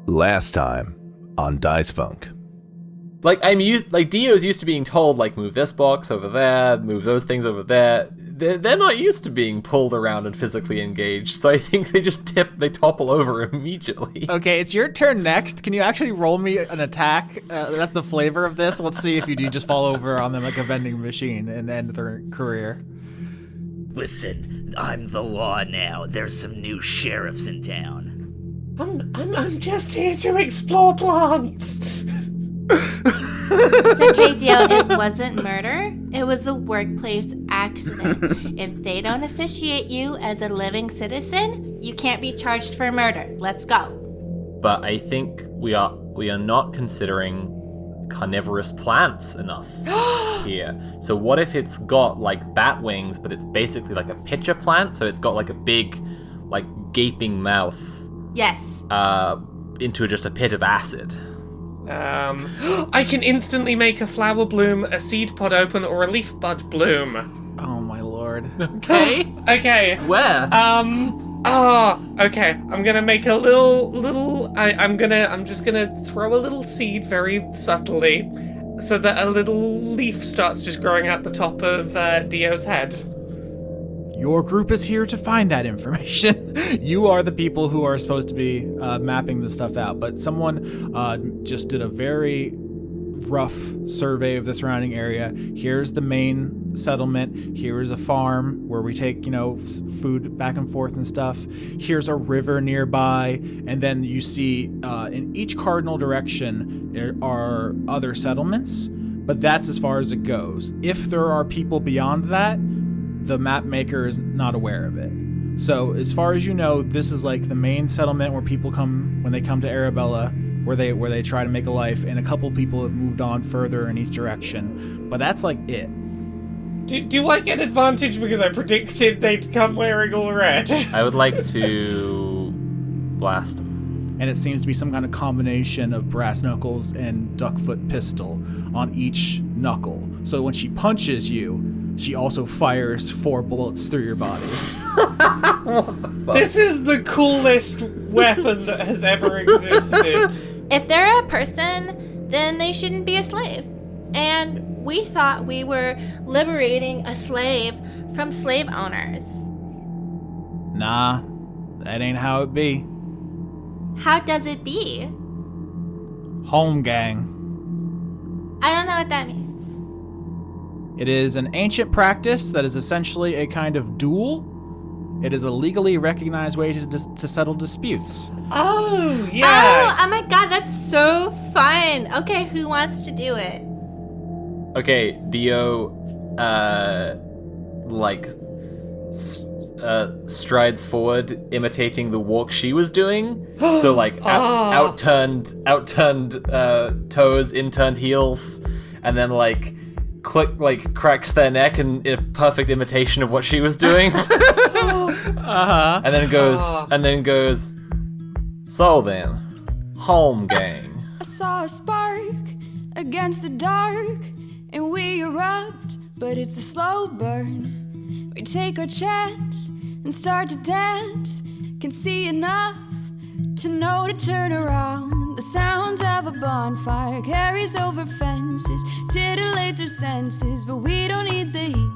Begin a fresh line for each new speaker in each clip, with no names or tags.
Last time on Dice Funk.
Like, Dio's used to being told, like, move this box over there, move those things over there. They're not used to being pulled around and physically engaged, so I think they just topple over immediately.
Okay, it's your turn next. Can you actually roll me an attack? That's the flavor of this. Let's see if you do just fall over on them like a vending machine and end their career.
Listen, I'm the law now. There's some new sheriffs in town.
I'm just here to explore plants.
It's okay, Dio. It wasn't murder. It was a workplace accident. If they don't officiate you as a living citizen, you can't be charged for murder. Let's go.
But I think we are not considering carnivorous plants enough here. So what if it's got like bat wings, but it's basically like a pitcher plant, so it's got like a big, like gaping mouth.
Yes.
Into just a pit of acid.
I can instantly make a flower bloom, a seed pod open, or a leaf bud bloom.
Oh my lord.
Okay.
Okay.
Where?
Okay. I'm gonna make a little. I'm just gonna throw a little seed very subtly, so that a little leaf starts just growing at the top of Dio's head.
Your group is here to find that information. You are the people who are supposed to be mapping this stuff out, but someone just did a very rough survey of the surrounding area. Here's the main settlement. Here's a farm where we take, food back and forth and stuff. Here's a river nearby, and then you see in each cardinal direction there are other settlements, but that's as far as it goes. If there are people beyond that, the map maker is not aware of it. So as far as you know, this is like the main settlement where people come when they come to Arabella, where they try to make a life, and a couple people have moved on further in each direction. But that's like it.
Do I get advantage because I predicted they'd come wearing all red?
I would like to blast them.
And it seems to be some kind of combination of brass knuckles and duckfoot pistol on each knuckle. So when she punches you, she also fires 4 bullets through your body.
What the fuck?
This is the coolest weapon that has ever existed.
If they're a person, then they shouldn't be a slave. And we thought we were liberating a slave from slave owners.
Nah, that ain't how it be.
How does it be?
Home gang.
I don't know what that means.
It is an ancient practice that is essentially a kind of duel. It is a legally recognized way to settle disputes.
Oh, yeah.
Oh my god, that's so fun. Okay, who wants to do it?
Okay, Dio, strides forward, imitating the walk she was doing. So, like, outturned toes, inturned heels, and then, cracks their neck in a perfect imitation of what she was doing.
Uh-huh.
And then goes, so then, home gang.
I saw a spark against the dark, and we erupt, but it's a slow burn. We take our chance and start to dance, can see enough to know to turn around. The sound of a bonfire carries over fences, titillates our senses, but we don't need the heat.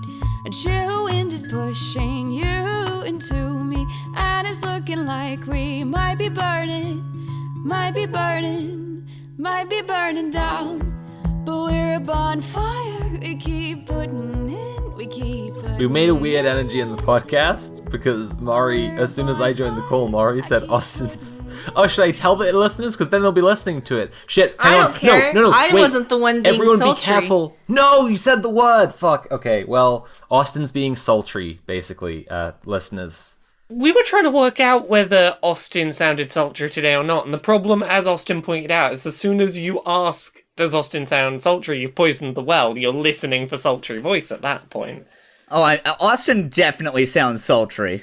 A chill wind is pushing you into me, and it's looking like we might be burning down. But we're a bonfire, we keep putting in,
We made a weird energy in the podcast because Maury, as soon as I joined the call, Maury said Austin's. Oh, should I tell the listeners? Because then they'll be listening to it. Shit, hang on.
I don't care.
No,
I
wait.
wasn't the one being
Everyone
sultry.
be careful. No, you said the word. Fuck. Okay, well, Austin's being sultry, basically, listeners.
We were trying to work out whether Austin sounded sultry today or not, and the problem, as Austin pointed out, is as soon as you ask, does Austin sound sultry, you've poisoned the well. You're listening for sultry voice at that point.
Oh, Austin definitely sounds sultry.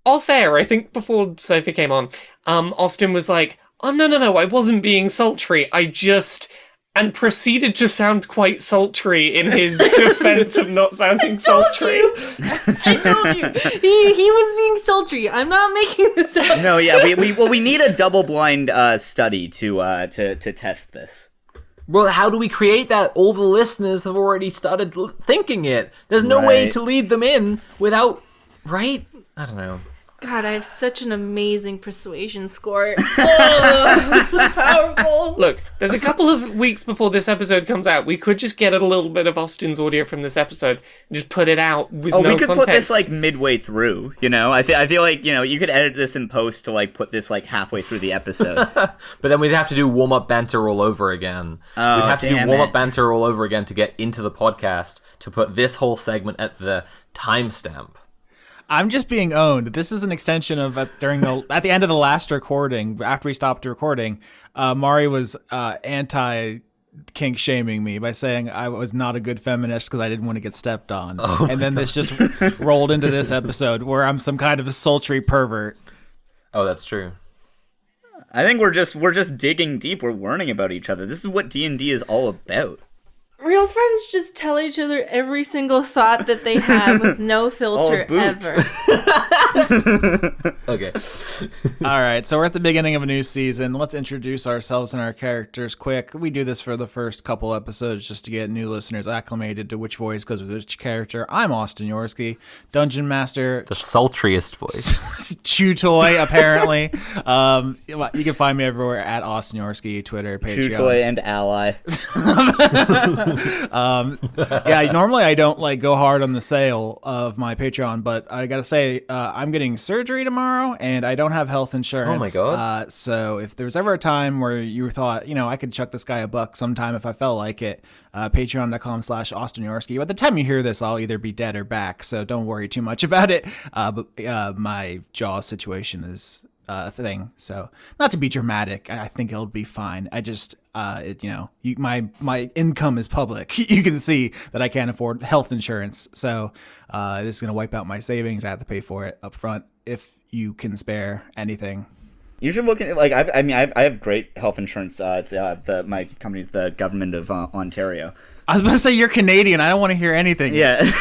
Off air, I think before Sophie came on, Austin was like, oh, no, I wasn't being sultry. I just and proceeded to sound quite sultry in his defense of not sounding sultry.
I told you. He was being sultry. I'm not making this up.
No, yeah, we need a double-blind study to test this.
Well, how do we create that? All the listeners have already started thinking it. There's no way to lead them in without, right? I don't know.
God, I have such an amazing persuasion score. Oh, I'm so powerful.
Look, there's a couple of weeks before this episode comes out. We could just get a little bit of Austin's audio from this epised and just put it out with no
we could
context.
put this like midway through, you know? I feel like, you know, you could edit this in post to like put this like halfway through the episode.
But then we'd have to do warm-up banter all over again. We'd have to do warm-up banter all over again to get into the podcast, to put this whole segment at the timestamp.
I'm just being owned. This is an extension of at the end of the last recording. After we stopped recording, Mari was anti kink shaming me by saying I was not a good feminist because I didn't want to get stepped on. And then this just rolled into this episode where I'm some kind of a sultry pervert.
Oh, that's true.
I think we're just digging deep. We're learning about each other. This is what D&D is all about.
Real friends just tell each other every single thought that they have with no filter ever.
Okay.
All right, so we're at the beginning of a new season. Let's introduce ourselves and our characters quick. We do this for the first couple episodes just to get new listeners acclimated to which voice goes with which character. I'm Austin Yorsky, Dungeon Master.
The sultriest voice.
Chew Toy, apparently. You can find me everywhere at Austin Yorsky, Twitter, Patreon.
Chew Toy and ally.
Normally I don't like go hard on the sale of my Patreon, but I gotta say I'm getting surgery tomorrow and I don't have health insurance.
Oh my god!
So if there's ever a time where you thought, you know, I could chuck this guy $1 sometime if I felt like it, patreon.com/Austin Yorsky. By the time you hear this, I'll either be dead or back, so don't worry too much about it. But my jaw situation is a thing, so not to be dramatic, I think it'll be fine. I just my income is public. You can see that I can't afford health insurance, so this is gonna wipe out my savings. I have to pay for it up front if you can spare anything.
You should look at I have great health insurance. It's my company's the government of Ontario.
I was about to say you're Canadian. I don't want to hear anything.
Yeah,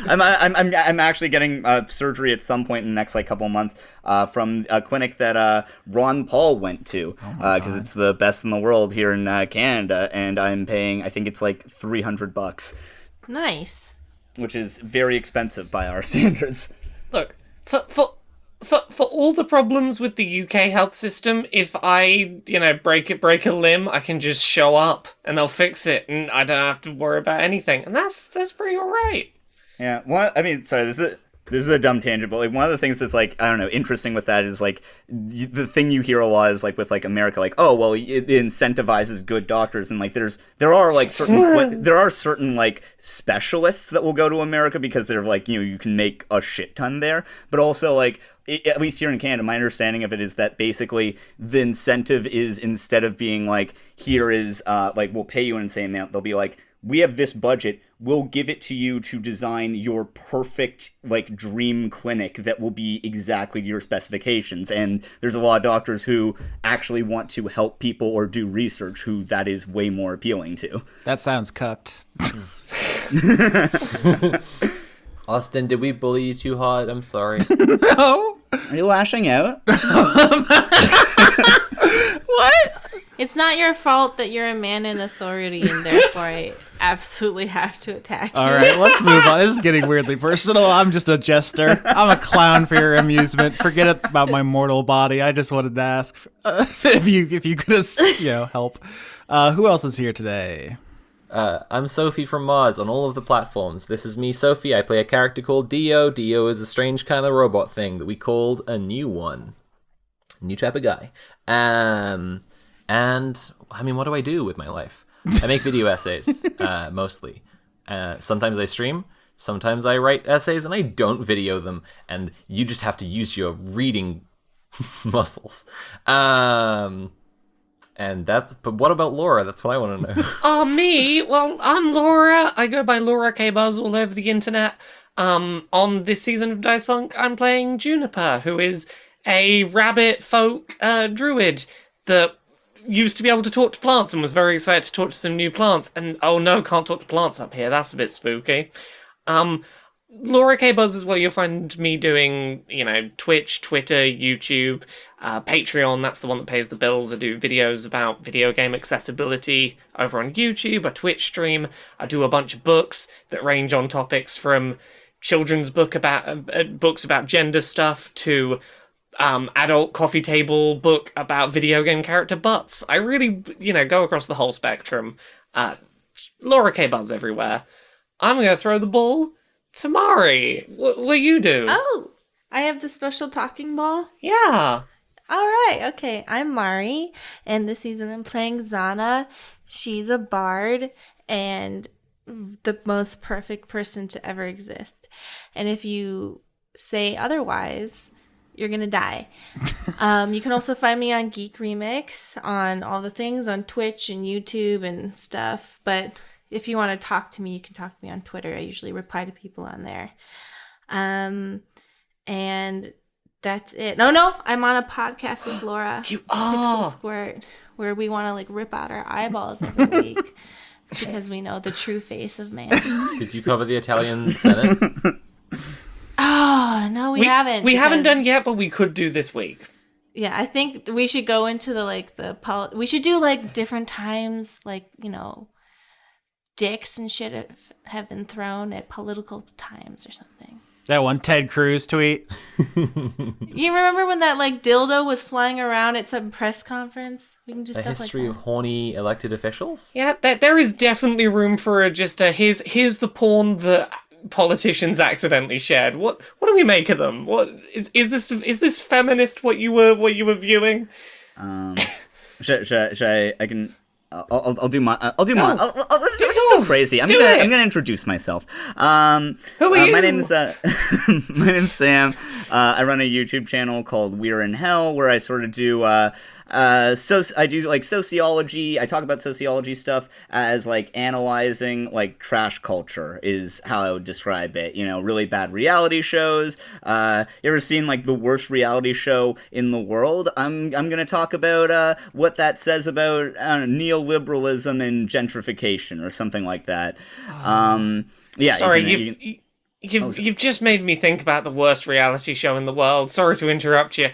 I'm actually getting surgery at some point in the next couple of months from a clinic that Ron Paul went to because it's the best in the world here in Canada, and I'm paying I think it's like $300.
Nice.
Which is very expensive by our standards.
Look, for all the problems with the UK health system, if I, break a limb, I can just show up and they'll fix it and I don't have to worry about anything. And that's pretty alright. Yeah,
this is a dumb tangent, but one of the things that's interesting with that is the thing you hear a lot is with America, oh well, it incentivizes good doctors, and there are certain specialists that will go to America because they're you can make a shit ton there, but also at least here in Canada, my understanding of it is that basically the incentive is instead of being here is we'll pay you an insane amount, they'll be we have this budget, we'll give it to you to design your perfect dream clinic that will be exactly your specifications. And there's a lot of doctors who actually want to help people or do research who that is way more appealing to.
That sounds cucked.
Austin, did we bully you too hard? I'm sorry.
No.
Are you lashing out?
What?
It's not your fault that you're a man in authority, and therefore I absolutely have to attack you.
All right, let's move on. This is getting weirdly personal. I'm just a jester. I'm a clown for your amusement. Forget about my mortal body. I just wanted to ask if you could help. Who else is here today?
I'm Sophie from Mars on all of the platforms. This is me, Sophie. I play a character called Dio. Dio is a strange kind of robot thing that we called a new one. New type of guy. And, what do I do with my life? I make video essays, mostly. Sometimes I stream. Sometimes I write essays and I don't video them. And you just have to use your reading muscles. But what about Laura? That's what I want to know.
Oh, me? Well, I'm Laura. I go by Laura K. Buzz all over the internet. On this season of Dice Funk, I'm playing Juniper, who is a rabbit folk druid that used to be able to talk to plants and was very excited to talk to some new plants. And oh no, can't talk to plants up here. That's a bit spooky. Laura K. Buzz is where you'll find me doing, Twitch, Twitter, YouTube, Patreon. That's the one that pays the bills. I do videos about video game accessibility over on YouTube. I Twitch stream. I do a bunch of books that range on topics from children's books about gender stuff to adult coffee table book about video game character butts. I really, go across the whole spectrum. Laura K. Buzz everywhere. I'm going to throw the ball to Mari. What you do?
Oh, I have the special talking ball?
Yeah.
All right, okay. I'm Mari, and this season I'm playing Xana. She's a bard, and the most perfect person to ever exist. And if you say otherwise, you're gonna die. You can also find me on Geek Remix, on all the things, on Twitch and YouTube and stuff. But if you want to talk to me, you can talk to me on Twitter. I usually reply to people on there. And that's it. No, I'm on a podcast with Laura.
You are?
Pixel Squirt, where we want to rip out our eyeballs every week because we know the true face of man.
Did you cover the Italian Senate?
Oh, no, we haven't.
We haven't done yet, but we could do this week.
Yeah, I think we should go into we should do different times, dicks and shit have been thrown at political times or something.
That one Ted Cruz tweet.
You remember when that dildo was flying around at some press conference? We can do stuff like that.
The history of horny elected officials?
Yeah, there is definitely room for here's the porn that politicians accidentally shared. What do we make of them? What is this feminist? What you were viewing?
Should I can. I'll do my. I'll just go crazy. I'm gonna introduce myself.
Who are you?
My name's my name's Sam. I run a YouTube channel called We're in Hell, where I sort of do I do sociology. I talk about sociology stuff as analyzing trash culture is how I would describe it. Really bad reality shows. You ever seen the worst reality show in the world? I'm gonna talk about what that says about neoliberalism and gentrification or something like that. Yeah.
Sorry, you've just made me think about the worst reality show in the world. Sorry to interrupt you.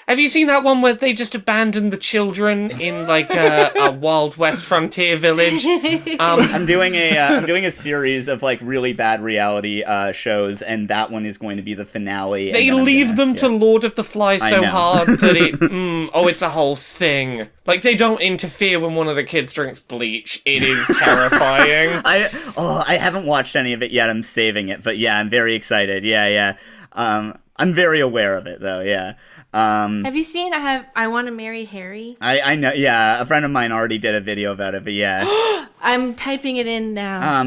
Have you seen that one where they just abandoned the children in a Wild West frontier village?
I'm doing a series of really bad reality shows, and that one is going to be the finale.
They leave them to Lord of the Flies so hard that it's a whole thing. They don't interfere when one of the kids drinks bleach. It is terrifying.
I haven't watched any of it yet. I'm saving it, but yeah, I'm very excited. Yeah. I'm very aware of it though. Yeah.
Have you seen I Want to Marry Harry?
I know, yeah. A friend of mine already did a video about it, but yeah.
I'm typing it in now.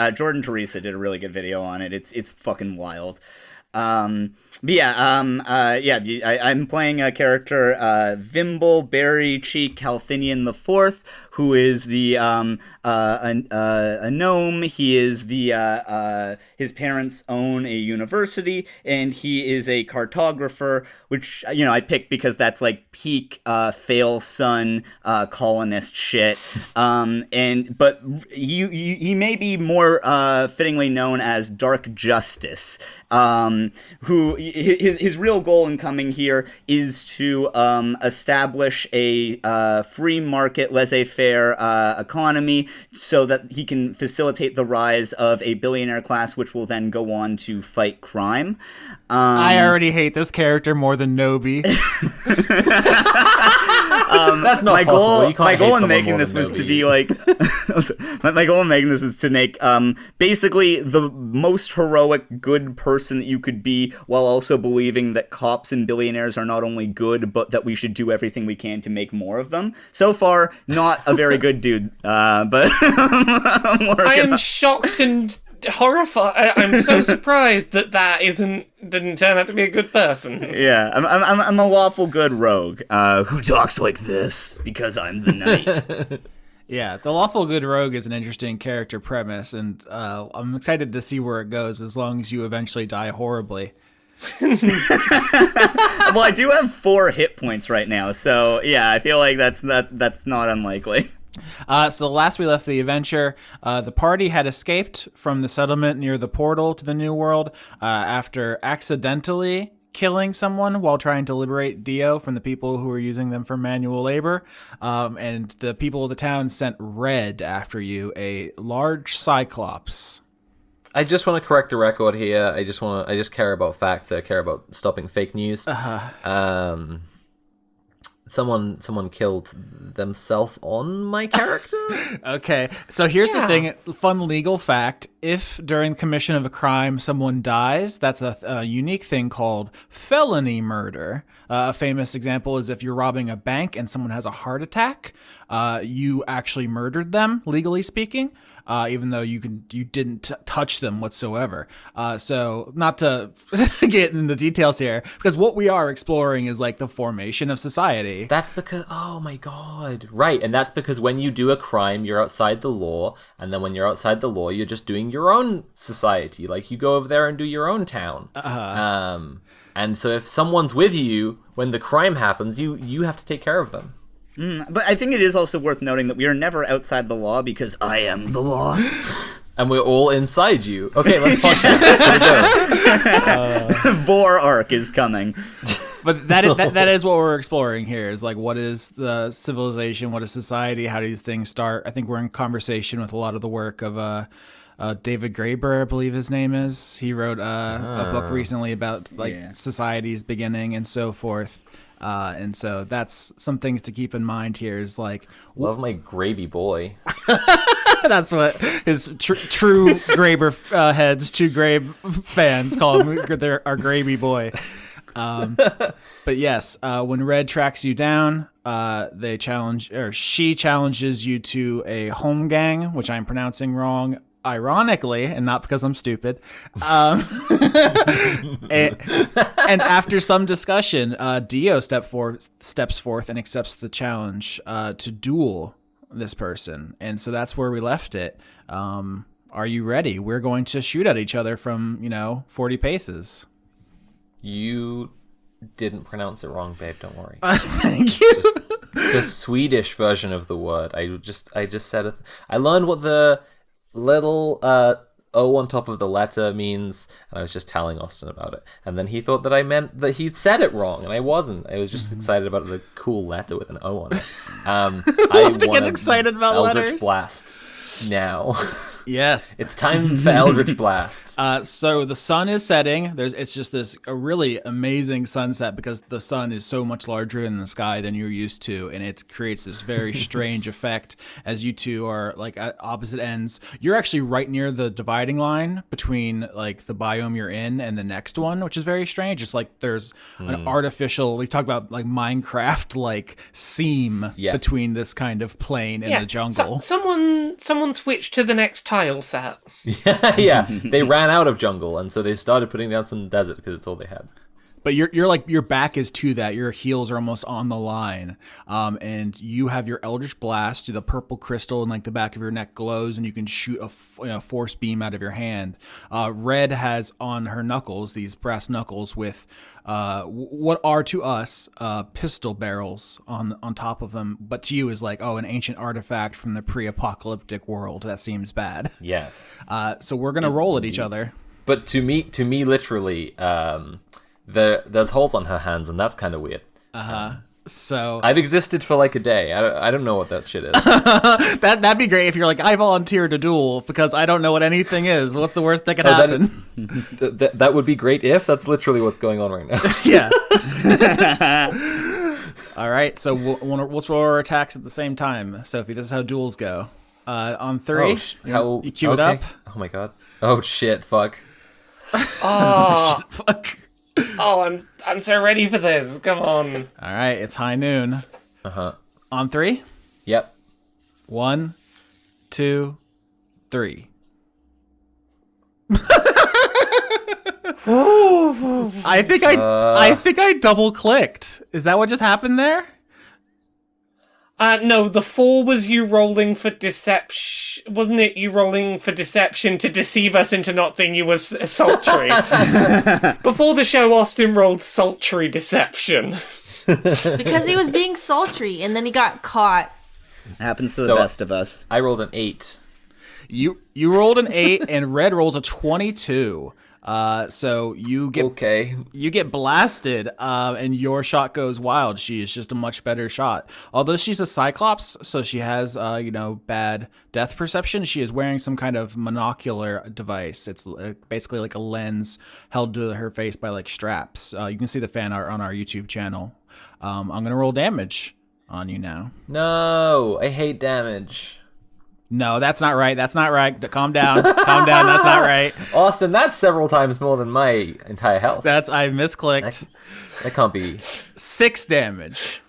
Jordan Teresa did a really good video on it. It's fucking wild. I'm playing a character, Vimble Berrycheek Kalthinian IV, who is a gnome. He is his parents own a university, and he is a cartographer, which, I picked because that's peak, fail son, colonist shit. But he may be more, fittingly known as Dark Justice, who his real goal in coming here is to establish a free market, laissez-faire economy so that he can facilitate the rise of a billionaire class, which will then go on to fight crime.
I already hate this character more than Nobi.
That's not possible.
My goal in making this was to be my goal in making this is to make basically the most heroic good person that you could be, while also believing that cops and billionaires are not only good, but that we should do everything we can to make more of them. So far, not a very good dude, but
I am shocked and horrified. I'm so surprised that didn't turn out to be a good person.
Yeah, I'm a lawful good rogue who talks like this because I'm the knight.
Yeah, the lawful good rogue is an interesting character premise, and I'm excited to see where it goes as long as you eventually die horribly.
Well, I do have 4 hit points right now, so yeah, I feel like that's not unlikely.
So last we left the adventure, the party had escaped from the settlement near the portal to the New World after accidentally killing someone while trying to liberate Dio from the people who were using them for manual labor. And the people of the town sent Red after you, a large cyclops.
I just want to correct the record here. I just care about fact. I care about stopping fake news. Someone killed themselves on my character.
Okay, so here's the thing. Fun legal fact. If during commission of a crime someone dies, that's a unique thing called felony murder. A famous example is if you're robbing a bank and someone has a heart attack, you actually murdered them, legally speaking. Even though you didn't touch them whatsoever. So not to get into the details here, because what we are exploring is like the formation of society.
That's because, oh my god. Right, and that's because when you do a crime, you're outside the law, and then when you're outside the law, you're just doing your own society. Like, you go over there and do your own town. And so if someone's with you when the crime happens, you have to take care of them.
But I think it is also worth noting that we are never outside the law because I am the law.
And we're all inside you. Okay, let's podcast.
Vor arc is coming.
But that is what we're exploring here, is like, what is the civilization, what is society, how do these things start? I think we're in conversation with a lot of the work of David Graeber, I believe his name is. He wrote a book recently about society's beginning and so forth. And so that's some things to keep in mind here is like...
Love my gravy boy.
That's what his true Graeber heads, true Grabe fans call him our gravy boy. But yes, when Red tracks you down, she challenges you to a home gang, which I'm pronouncing wrong, ironically, and not because I'm stupid. And after some discussion, Dio steps forth and accepts the challenge to duel this person. And so that's where we left it. Are you ready? We're going to shoot at each other from, 40 paces.
You didn't pronounce it wrong, babe. Don't worry.
Thank you.
Just the Swedish version of the word. I just said it. I learned what the little O on top of the letter means, and I was just telling Austin about it. And then he thought that I meant that he'd said it wrong, and I wasn't. I was just excited about the cool letter with an O on it. I
love to get excited about
Eldritch
letters.
Blast now.
Yes.
It's time for Eldritch Blast.
So the sun is setting. It's just a really amazing sunset because the sun is so much larger in the sky than you're used to, and it creates this very strange effect as you two are like at opposite ends. You're actually right near the dividing line between like the biome you're in and the next one, which is very strange. It's like there's an artificial, we talk about like Minecraft like seam between this kind of plane and the jungle.
Someone switched to the next tile set.
Yeah, they ran out of jungle, and so they started putting down some desert because it's all they had.
But you're like, your back is to that. Your heels are almost on the line. And you have your Eldritch Blast. The purple crystal in like the back of your neck glows, and you can shoot a force beam out of your hand. Red has on her knuckles, these brass knuckles with what are to us pistol barrels on top of them. But to you is like, an ancient artifact from the pre-apocalyptic world. That seems bad.
Yes.
So we're going to roll at each other.
But to me, literally, there's holes on her hands, and that's kind of weird.
So
I've existed for like a day. I don't know what that shit is.
That'd be great if you're like, I volunteered to duel because I don't know what anything is. What's the worst that could happen?
That would be great if that's literally what's going on right now.
Yeah. All right. So we'll roll our attacks at the same time. Sophie, this is how duels go. On 3, you cue it up.
Oh my god. Oh shit. Fuck.
Oh,
Fuck.
Oh, I'm so ready for this. Come on.
All right, it's high noon. On 3?
Yep.
1, 2, 3. I think I double clicked. Is that what just happened there?
No, the 4 was you rolling for deception. Wasn't it you rolling for deception to deceive us into not thinking you was sultry? Before the show, Austin rolled sultry deception.
Because he was being sultry, and then he got caught.
Happens to the best of us.
I rolled an 8.
You rolled an 8, and Red rolls a 22. So you get blasted, and your shot goes wild. She is just a much better shot. Although she's a Cyclops, so she has, bad depth perception. She is wearing some kind of monocular device. It's basically like a lens held to her face by like straps. You can see the fan art on our YouTube channel. I'm gonna roll damage on you now.
No, I hate damage.
No, that's not right. That's not right. Calm down. Calm down. That's not right.
Austin, that's several times more than my entire health.
I misclicked.
That can't be.
6 damage.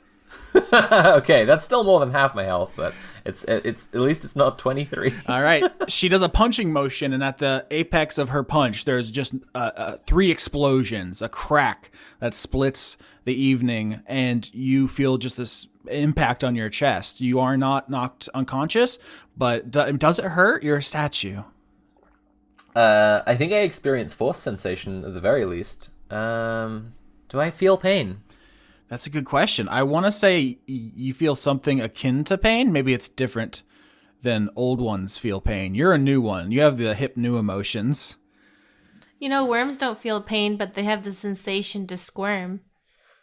Okay, that's still more than half my health, but it's at least it's not 23.
All right. She does a punching motion, and at the apex of her punch, there's just 3 explosions, a crack that splits the evening, and you feel just this impact on your chest. You are not knocked unconscious, but does it hurt? You're a statue.
I think I experienced force sensation at the very least. Do I feel pain?
That's a good question. I want to say you feel something akin to pain. Maybe it's different than old ones feel pain. You're a new one. You have the hip new emotions.
Worms don't feel pain, but they have the sensation to squirm.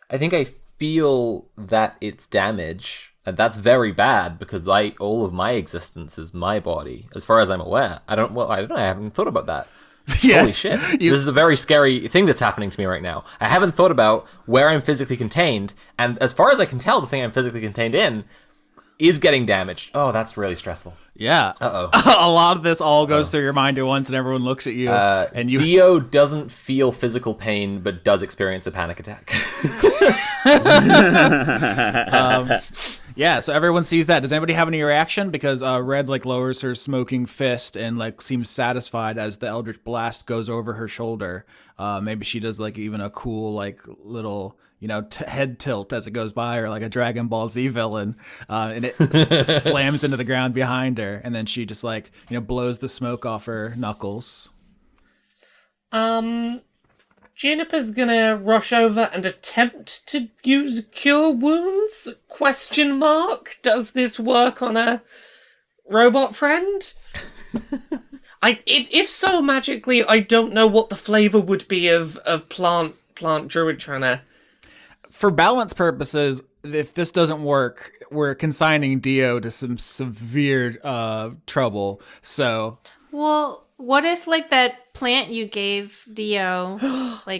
I think I feel that it's damage, and that's very bad because all of my existence is my body, as far as I'm aware. I don't know. I haven't thought about that. Yeah. Holy shit. This is a very scary thing that's happening to me right now. I haven't thought about where I'm physically contained, and as far as I can tell, the thing I'm physically contained in is getting damaged. Oh, that's really stressful.
Yeah.
Uh-oh.
A lot of this all goes through your mind at once, and everyone looks at you. And you.
Dio doesn't feel physical pain, but does experience a panic attack.
Yeah, so everyone sees that. Does anybody have any reaction? Because Red lowers her smoking fist and seems satisfied as the Eldritch Blast goes over her shoulder. Maybe she does even a cool little head tilt as it goes by, or like a Dragon Ball Z villain, and it slams into the ground behind her, and then she just blows the smoke off her knuckles.
Juniper's gonna rush over and attempt to use Cure Wounds? ? Does this work on a robot friend? If so, magically, I don't know what the flavor would be of plant druid trying to...
For balance purposes, if this doesn't work, we're consigning Dio to some severe trouble. So,
well, what if that plant you gave Dio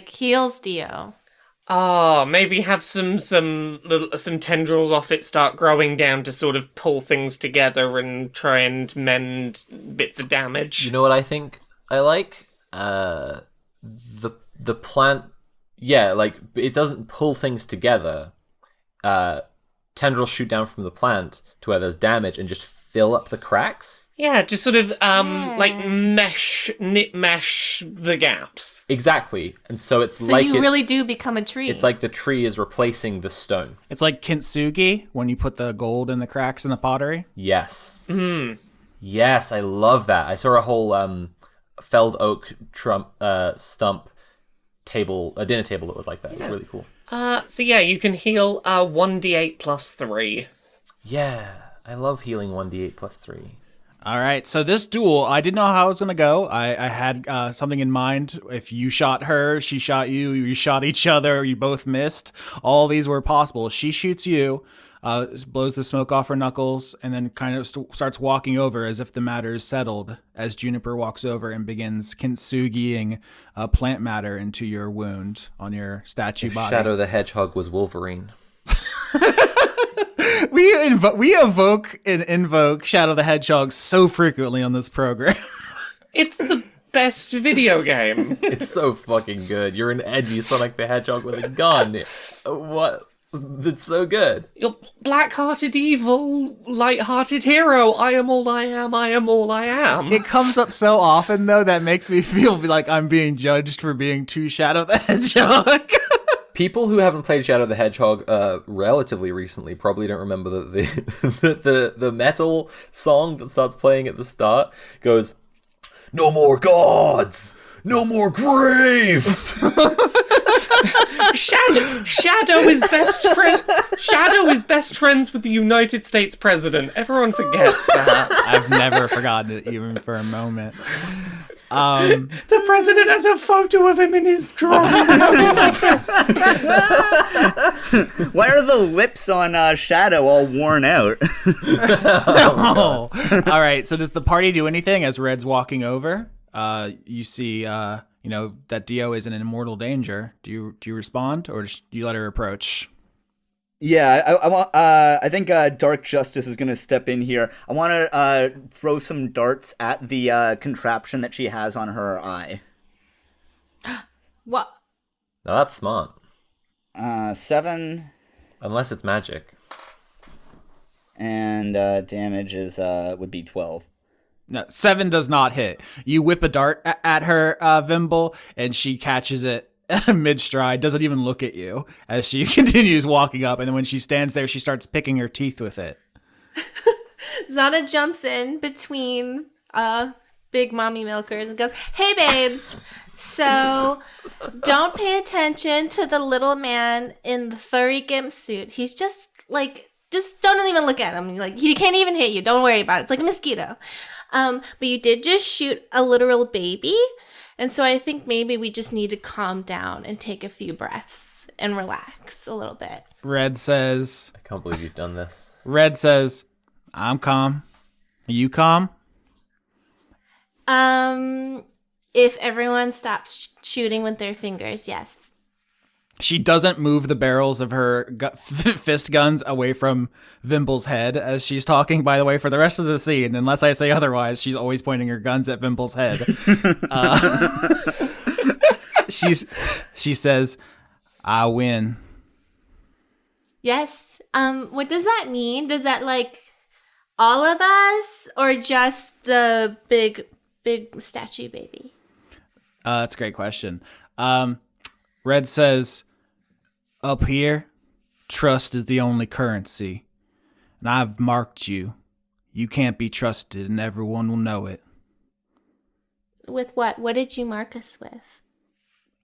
heals Dio?
Maybe have some tendrils off it start growing down to sort of pull things together and try and mend bits of damage.
You know what I think I like? The plant. Yeah, it doesn't pull things together. Tendrils shoot down from the plant to where there's damage and just fill up the cracks.
Yeah, just sort of mesh the gaps.
Exactly. And so it's
so you really do become a tree.
It's like the tree is replacing the stone.
It's like kintsugi when you put the gold in the cracks in the pottery.
Yes.
Mm.
Yes, I love that. I saw a whole felled oak stump table, a dinner table that was like that. It was really cool.
So yeah, you can heal 1d8 plus 3.
Yeah, I love healing 1d8 plus 3.
All right, so this duel, I didn't know how it was going to go. I had something in mind. If you shot her, she shot you, you shot each other, you both missed. All these were possible. She shoots you, blows the smoke off her knuckles, and then kind of starts walking over as if the matter is settled, as Juniper walks over and begins kintsugiing plant matter into your wound on your statue body.
Shadow the Hedgehog was Wolverine.
We evoke and invoke Shadow the Hedgehog so frequently on this program.
It's the best video game.
It's so fucking good. You're an edgy Sonic the Hedgehog with a gun. What? It's so good.
You're black-hearted evil, light-hearted hero. I am all I am. I am all I am.
It comes up so often, though, that makes me feel like I'm being judged for being too Shadow the Hedgehog.
People who haven't played Shadow the Hedgehog relatively recently probably don't remember that the metal song that starts playing at the start goes, "No more gods, no more graves."
Shadow is best friend. Shadow is best friends with the United States president. Everyone forgets that.
I've never forgotten it even for a moment.
The president has a photo of him in his drawing office.
Why are the lips on Shadow all worn out?
Oh. All right, so does the party do anything as Red's walking over? You see, that Dio is in immortal danger. Do you respond, or do you let her approach?
Yeah, I want. I think Dark Justice is gonna step in here. I want to throw some darts at the contraption that she has on her eye.
What?
Now that's smart.
7.
Unless it's magic.
And damage is would be 12.
No, 7 does not hit. You whip a dart at her, Vimble, and she catches it mid-stride, doesn't even look at you as she continues walking up, and then when she stands there, she starts picking her teeth with it.
Xana jumps in between big mommy milkers and goes, "Hey, babes. So don't pay attention to the little man in the furry gimp suit. He's just don't even look at him. Like, he can't even hit you. Don't worry about it. It's like a mosquito. But you did just shoot a literal baby. And so I think maybe we just need to calm down and take a few breaths and relax a little bit."
Red says,
I can't believe you've done this.
Red says, "I'm calm. Are you calm?"
If everyone stops shooting with their fingers, yes.
She doesn't move the barrels of her fist guns away from Vimble's head as she's talking, by the way, for the rest of the scene. Unless I say otherwise, she's always pointing her guns at Vimble's head. She says, "I win."
Yes. What does that mean? Does that all of us or just the big statue baby?
That's a great question. Red says, "Up here, trust is the only currency. And I've marked you. You can't be trusted and everyone will know it."
With what? What did you mark us with?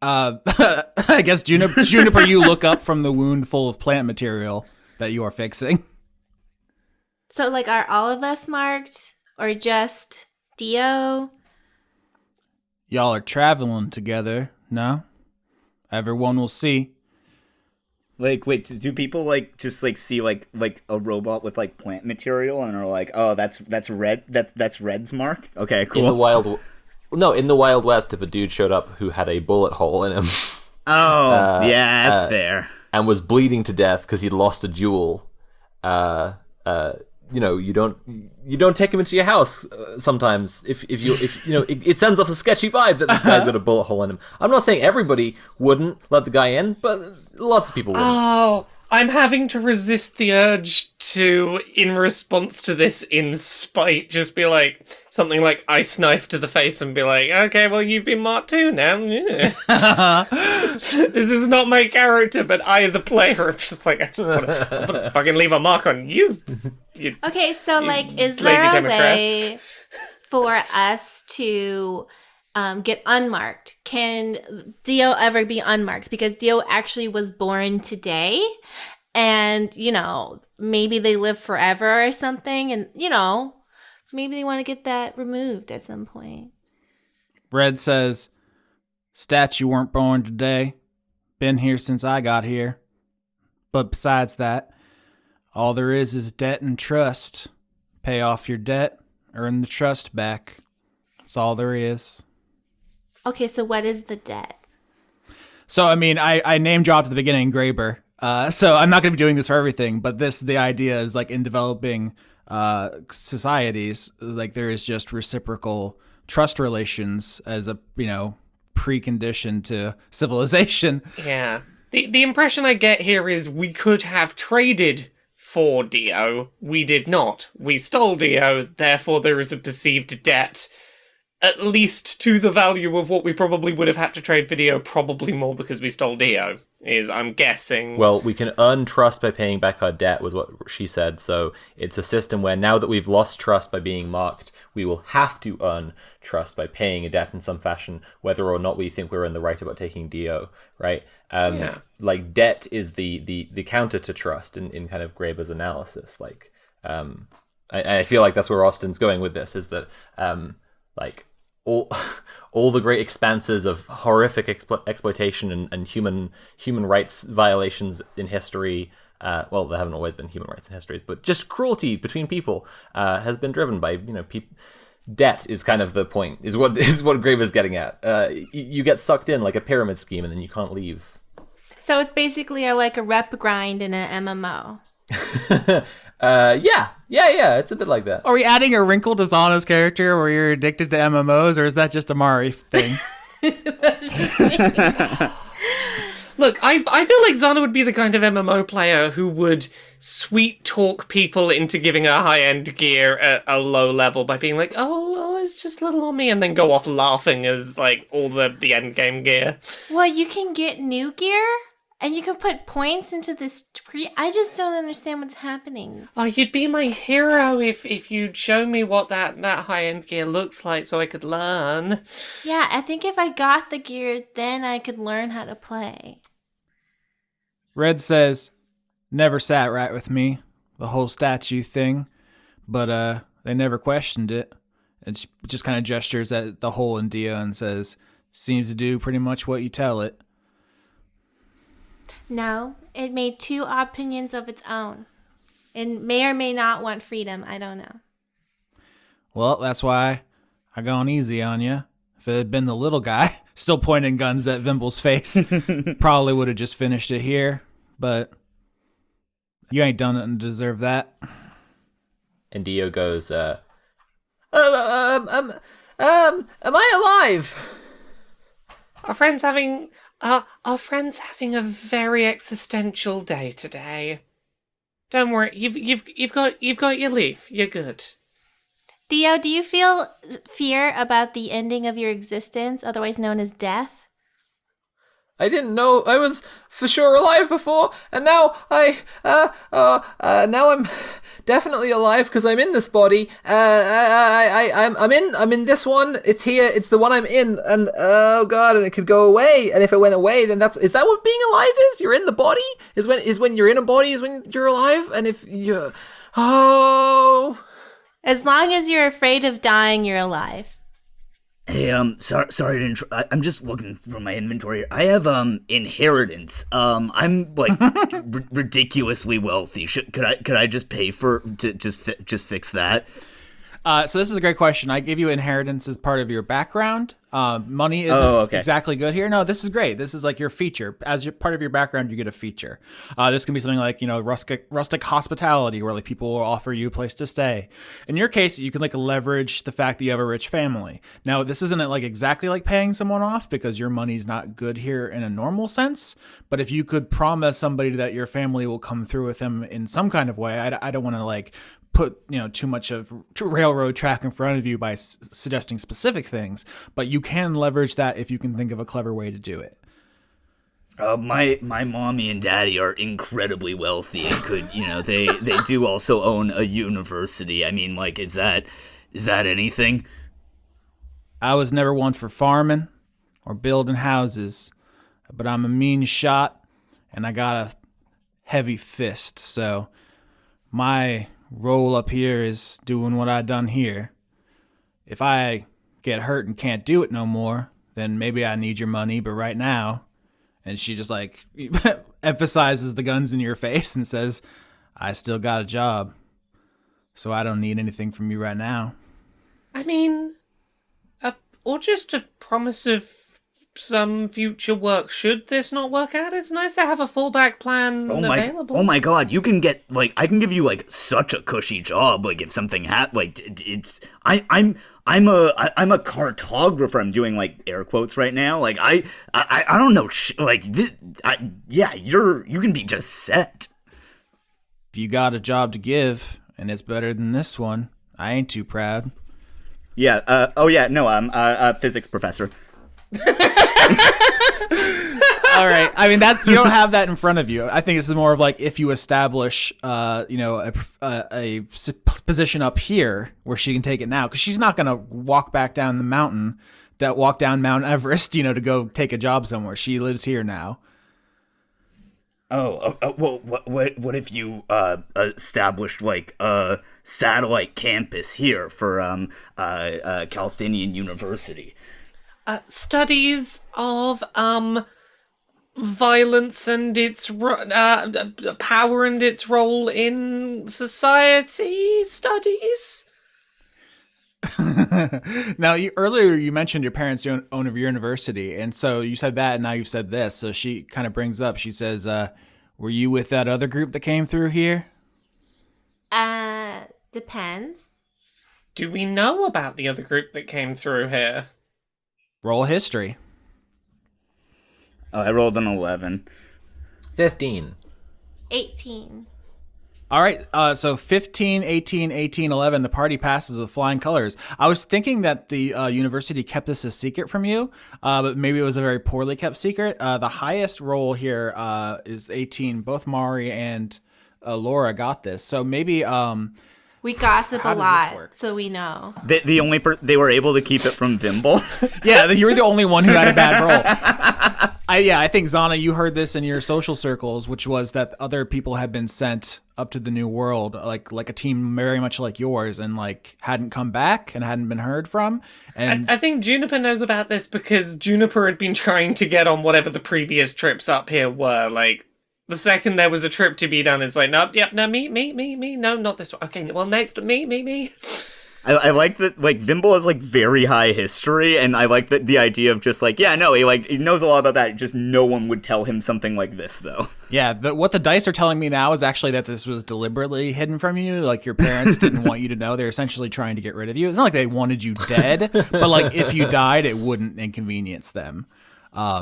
I guess Juniper, you look up from the wound full of plant material that you are fixing.
So, are all of us marked or just Dio?
Y'all are traveling together, no? Everyone will see.
Wait, do people just see a robot with plant material and are like, "Oh, that's Red, that's Red's mark"? Okay, cool.
In the Wild West, if a dude showed up who had a bullet hole in him,
yeah, that's fair,
and was bleeding to death because he'd lost a duel, you don't take him into your house sometimes if it sends off a sketchy vibe that this guy's got a bullet hole in him. I'm not saying everybody wouldn't let the guy in, but lots of people wouldn't.
Oh, I'm having to resist the urge to, in response to this, in spite, just be something like ice knife to the face and be like, "Okay, well, you've been marked too now." Yeah. This is not my character, but I, the player, am just I just want to fucking leave a mark on you.
Okay, so is there a way for us to get unmarked? Can Dio ever be unmarked? Because Dio actually was born today, and maybe they live forever or something, and maybe they want to get that removed at some point.
Red says, "Statue weren't born today. Been here since I got here. But besides that, all there is debt and trust. Pay off your debt, earn the trust back. That's all there is."
Okay, so what is the debt?
So, I name dropped at the beginning Graber. So I'm not going to be doing this for everything, but the idea is in developing societies, there is just reciprocal trust relations as a, precondition to civilization.
Yeah. The impression I get here is we could have traded for Dio. We did not. We stole Dio, therefore there is a perceived debt. at least to the value of what we probably would have had to trade for Dio, probably more because we stole Dio, is I'm guessing.
Well, we can earn trust by paying back our debt, was what she said. So it's a system where now that we've lost trust by being marked, we will have to earn trust by paying a debt in some fashion, whether or not we think we're in the right about taking Dio, right? Like, debt is the counter to trust in kind of Graeber's analysis. Like, I feel like that's where Austin's going with this, is that, like, all the great expanses of horrific exploitation and human rights violations in history, well, there haven't always been human rights in histories, but just cruelty between people has been driven by, debt is kind of the point, is what Graeber's getting at. You get sucked in like a pyramid scheme and then you can't leave.
So it's basically like a rep grind in an MMO.
Yeah, it's a bit like that.
Are we adding a wrinkle to Xana's character where you're addicted to MMOs, or is that just a Mari thing?
Look, I feel like Xana would be the kind of MMO player who would sweet talk people into giving her high-end gear at a low level by being like, oh, it's just little on me, and then go off laughing as, like, all the end game gear.
Well, you can get new gear, and you can put points into this tree. I just don't understand what's happening.
Oh, you'd be my hero if you'd show me what that high-end gear looks like so I could learn.
Yeah, I think if I got the gear, then I could learn how to play.
Red says, never sat right with me, the whole statue thing, but they never questioned it. It just kind of gestures at the hole in Dio and says, seems to do pretty much what you tell it.
No, it made two opinions of its own. It may or may not want freedom. I don't know.
Well, that's why I gone easy on you. If it had been the little guy, still pointing guns at Vimble's face, probably would have just finished it here. But you ain't done it and deserve that.
And Dio goes, am I alive?
Our friend's having a very existential day today. Don't worry, you've got your leaf. You're good.
Dio, do you feel fear about the ending of your existence, otherwise known as death?
I didn't know I was for sure alive before, and now now I'm definitely alive because I'm in this body. I'm in this one. It's here. It's the one I'm in, and oh god, and it could go away. And if it went away, then is that what being alive is? You're in the body. Is when you're in a body is when you're alive. And if you,
as long as you're afraid of dying, you're alive.
Hey, sorry to I'm just looking through my inventory. I have, inheritance. I'm, like, ridiculously wealthy. Could I just pay to just fix that?
So this is a great question. I gave you inheritance as part of your background. Money isn't exactly good here. No, this is great. This is like your feature. As part of your background, you get a feature. This can be something like, rustic hospitality, where like people will offer you a place to stay. In your case, you can like leverage the fact that you have a rich family. Now, this isn't like exactly like paying someone off because your money's not good here in a normal sense. But if you could promise somebody that your family will come through with them in some kind of way, I don't want to like put too much of railroad track in front of you by suggesting specific things, but you can leverage that if you can think of a clever way to do it.
My mommy and daddy are incredibly wealthy and could, they do also own a university. I mean, like, is that anything?
I was never one for farming or building houses, but I'm a mean shot and I got a heavy fist, so my role up here is doing what I done here. If I get hurt and can't do it no more, then maybe I need your money, but right now, and she just like emphasizes the guns in your face and says, I still got a job, so I don't need anything from you right now.
I mean, or just a promise of some future work should this not work out. It's nice to have a fallback plan available.
Oh my god, you can get I can give you such a cushy job. Like if something it's I'm a cartographer. I'm doing air quotes right now. I don't know you can be just set.
If you got a job to give and it's better than this one, I ain't too proud.
Yeah. Oh yeah. No. I'm a physics professor.
All right. I mean, that's you don't have that in front of you. I think this is more of like if you establish, a position up here where she can take it now, because she's not gonna walk back down the mountain, walk down Mount Everest, to go take a job somewhere. She lives here now.
Well, what if you established like a satellite campus here for Kalthinian University?
Studies of violence and its power and its role in society studies.
Now, earlier you mentioned your parents own a university, and so you said that, and now you've said this. So she kind of brings up. She says, "Were you with that other group that came through here?"
Depends.
Do we know about the other group that came through here?
Roll history.
Oh, I rolled an 11.
15.
18.
All right, so 15, 18, 18, 11, the party passes with flying colors. I was thinking that the university kept this a secret from you, but maybe it was a very poorly kept secret. The highest roll here is 18. Both Mari and Laura got this, so maybe...
We gossip
How
a
does this
lot,
work?
so we know.
They were able to keep it from Vimble.
Yeah, you were the only one who had a bad roll. I think, Xana, you heard this in your social circles, which was that other people had been sent up to the new world, like a team very much like yours, and like hadn't come back and hadn't been heard from. And
I think Juniper knows about this because Juniper had been trying to get on whatever the previous trips up here were. Like, the second there was a trip to be done, it's like, nope, yep, no, me, no, not this one. Okay, well, next, me.
I like that, like, Vimble has, like, very high history, and I like the idea of just, like, yeah, no, he knows a lot about that, just no one would tell him something like this, though.
yeah, what the dice are telling me now is actually that this was deliberately hidden from you. Like, your parents didn't want you to know. They're essentially trying to get rid of you. It's not like they wanted you dead, but, like, if you died, it wouldn't inconvenience them.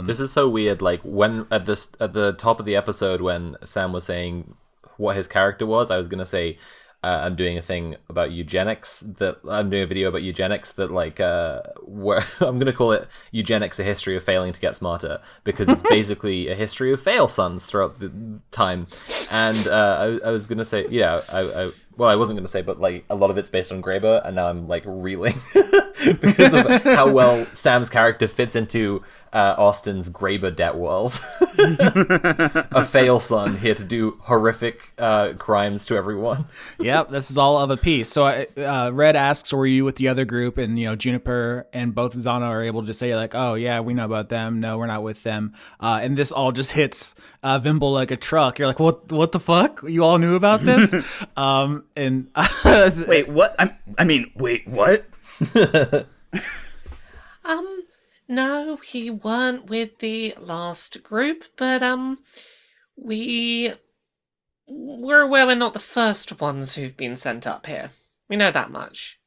This is so weird. Like, when at the top of the episode, when Sam was saying what his character was, I was gonna say I'm doing a thing about eugenics. That I'm doing a video about eugenics. That like where I'm gonna call it eugenics: a history of failing to get smarter, because it's basically a history of fail sons throughout the time. And I was gonna say, I wasn't going to say, but like a lot of it's based on Graeber, and now I'm like reeling because of how well Sam's character fits into Austin's Graeber debt world. A fail son here to do horrific crimes to everyone.
Yep, this is all of a piece. So Red asks, were you with the other group? And, Juniper and both Xana are able to say like, oh yeah, we know about them. No, we're not with them. And this all just hits Vimble like a truck. You're like, what the fuck? You all knew about this? And
wait, what? Wait, what?
No, he weren't with the last group, but we're aware we're not the first ones who've been sent up here. We know that much.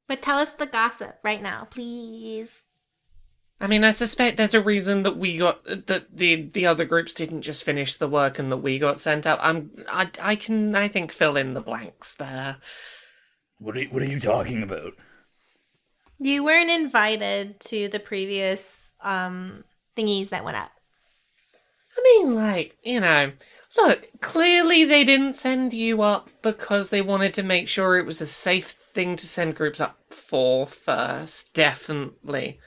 But tell us the gossip right now, please.
I mean, I suspect there's a reason that we got that the other groups didn't just finish the work and that we got sent up. I think fill in the blanks there.
What are you talking about?
You weren't invited to the previous thingies that went up.
I mean, like, look, clearly they didn't send you up because they wanted to make sure it was a safe thing to send groups up for first, definitely.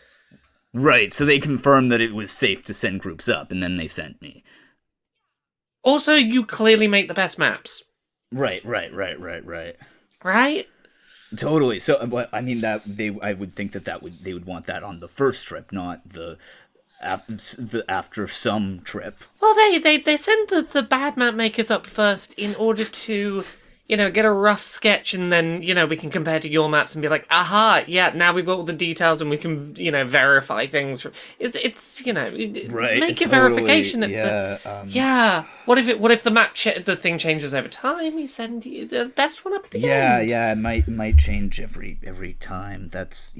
Right, so they confirmed that it was safe to send groups up, and then they sent me.
Also, you clearly make the best maps.
Right.
Right?
Totally. So, I mean, I would think they would want that on the first trip, not the after some trip.
Well, they send the bad map makers up first in order to, get a rough sketch, and then, we can compare to your maps and be like, aha, yeah, now we've got all the details and we can, verify things. It's
right,
make your
totally,
verification.
Yeah.
What if the map, the thing changes over time? You send the best one up at the end.
Yeah, it might change every time. That's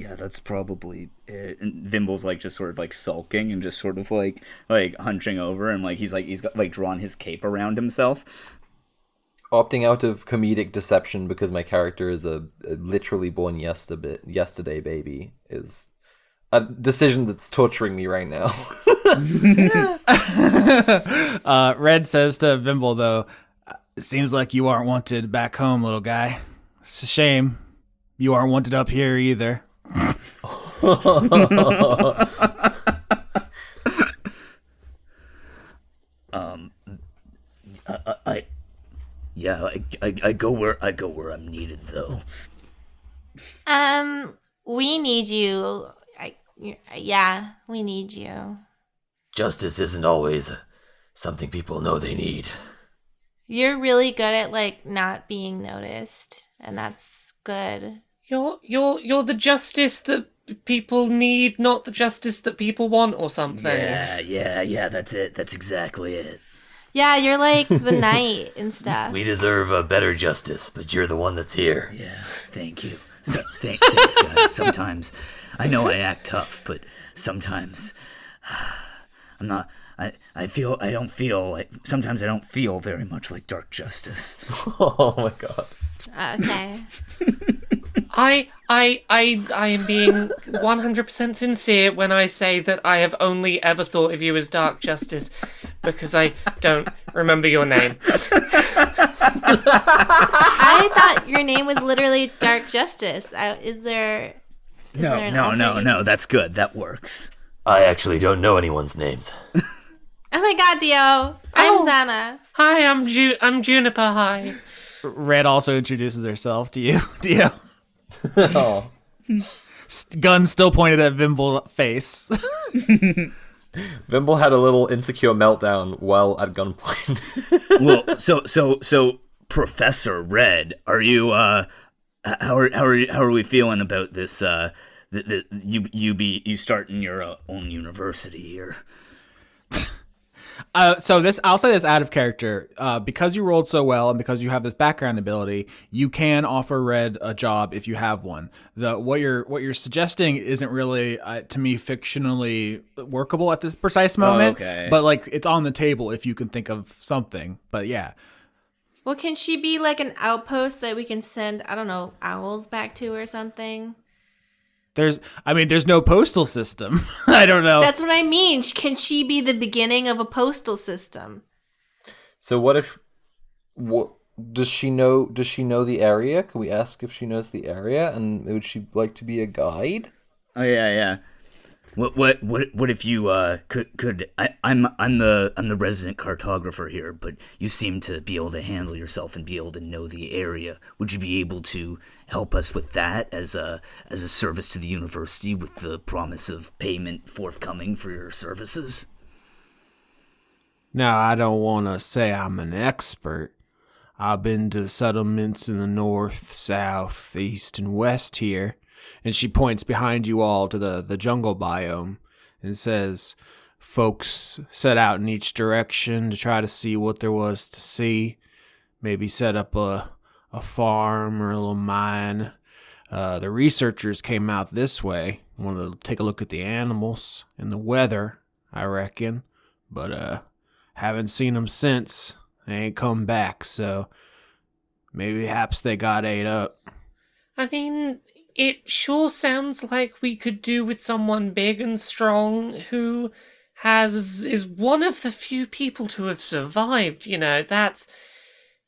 probably it. And Vimble's like just sort of like sulking and just sort of like hunching over, and like he's got like drawn his cape around himself.
opting out of comedic deception because my character is a literally born yesterday baby is a decision that's torturing me right now.
Red says to Vimble, though, "It seems like you aren't wanted back home, little guy. It's a shame. You aren't wanted up here either."
I go where I'm needed though.
We need you. Yeah, we need you.
Justice isn't always something people know they need.
You're really good at like not being noticed, and that's good.
You're the justice that people need, not the justice that people want, or something.
Yeah, that's it. That's exactly it.
Yeah, you're like the knight and stuff.
We deserve a better justice, but you're the one that's here.
Yeah, thank you. Thanks, guys. Sometimes I know I act tough, but sometimes I'm not. Sometimes I don't feel very much like dark justice.
Oh my god.
Okay.
I am being 100% sincere when I say that I have only ever thought of you as Dark Justice because I don't remember your name.
I thought your name was literally Dark Justice. Is there an alternate?
No, that's good. That works.
I actually don't know anyone's names.
Oh my god, Dio. I'm Xana.
Hi, I'm Juniper. Hi.
Red also introduces herself to you, Dio.
Oh.
Gun still pointed at Vimble's face.
Vimble had a little insecure meltdown while at gunpoint.
Well, so Professor Red, are you how are we feeling about this you starting your own university here?
So I'll say this out of character. Because you rolled so well and because you have this background ability, you can offer Red a job if you have one. What you're suggesting isn't really to me fictionally workable at this precise moment.
Okay.
But like it's on the table if you can think of something. But yeah.
Well, can she be like an outpost that we can send, I don't know, owls back to or something?
There's no postal system. I don't know.
That's what I mean. Can she be the beginning of a postal system?
So what does she know the area? Can we ask if she knows the area, and would she like to be a guide?
Oh yeah. What if you could I'm the resident cartographer here, but you seem to be able to handle yourself and be able to know the area. Would you be able to help us with that as a service to the university with the promise of payment forthcoming for your services?
Now, I don't want to say I'm an expert. I've been to settlements in the north, south, east, and west here. And she points behind you all to the jungle biome and says, folks set out in each direction to try to see what there was to see. Maybe set up a farm or a little mine. The researchers came out this way. Wanted to take a look at the animals and the weather, I reckon. But haven't seen them since. They ain't come back, so maybe perhaps they got ate up.
I mean, it sure sounds like we could do with someone big and strong who is one of the few people to have survived. You know, that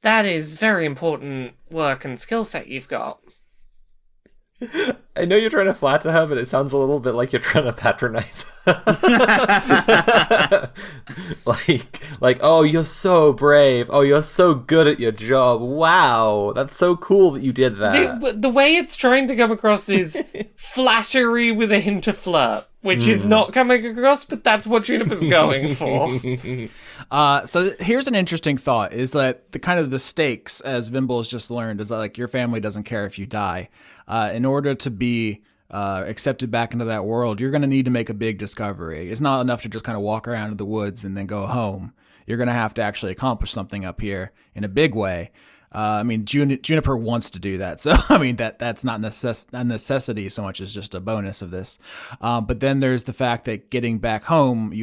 is very important work and skill set you've got.
I know you're trying to flatter her, but it sounds a little bit like you're trying to patronize her. like, oh, you're so brave. Oh, you're so good at your job. Wow, that's so cool that you did that.
The way it's trying to come across is flattery with a hint of flirt, which is not coming across, but that's what Juniper's going for.
So here's an interesting thought: is that the stakes, as Vimble has just learned, is that, like, your family doesn't care if you die. In order to be accepted back into that world, you're going to need to make a big discovery. It's not enough to just kind of walk around in the woods and then go home. You're going to have to actually accomplish something up here in a big way. Juniper wants to do that, so that's not a necessity so much as just a bonus of this. But then there's the fact that getting back home,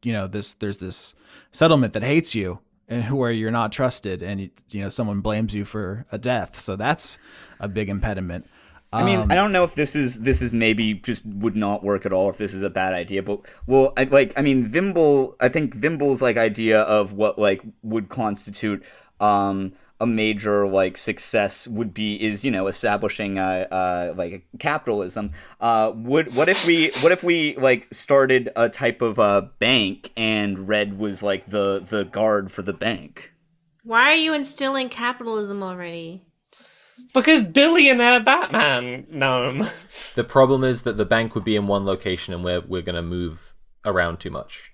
there's this settlement that hates you, and where you're not trusted, and someone blames you for a death. So that's a big impediment.
I mean, I don't know if this is maybe just would not work at all, if this is a bad idea, but Vimble, I think Vimble's like idea of what like would constitute a major like success is establishing like capitalism. What if we like started a type of bank, and Red was like the guard for the bank?
Why are you instilling capitalism already?
Because billionaire Batman gnome.
The problem is that the bank would be in one location, and we're gonna move around too much.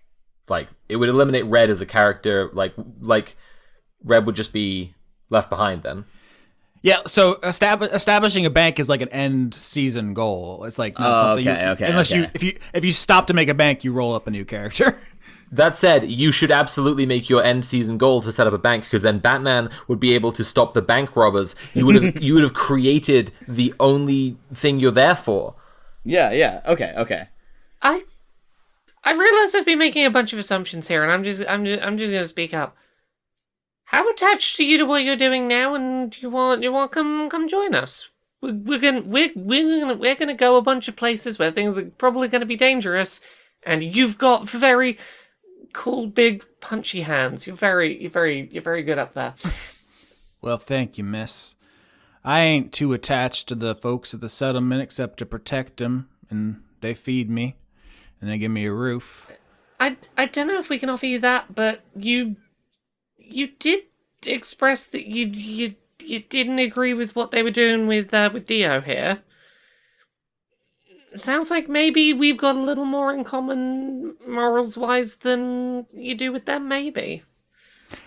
Like, it would eliminate Red as a character. Like Red would just be left behind then.
Yeah, so establishing a bank is like an end season goal. It's like not something unless if you stop to make a bank, you roll up a new character.
That said, you should absolutely make your end season goal to set up a bank, because then Batman would be able to stop the bank robbers. You would have created the only thing you're there for.
Yeah. Okay.
I realize I've been making a bunch of assumptions here, and I'm just gonna speak up. How attached are you to what you're doing now, and you want come join us? We're gonna go a bunch of places where things are probably gonna be dangerous, and you've got very cool big punchy hands. You're very good up there.
Well, thank you, miss. I ain't too attached to the folks at the settlement except to protect them, and they feed me, and they give me a roof.
I don't know if we can offer you that, but you did express that you didn't agree with what they were doing with Dio here. It sounds like maybe we've got a little more in common morals-wise than you do with them, maybe.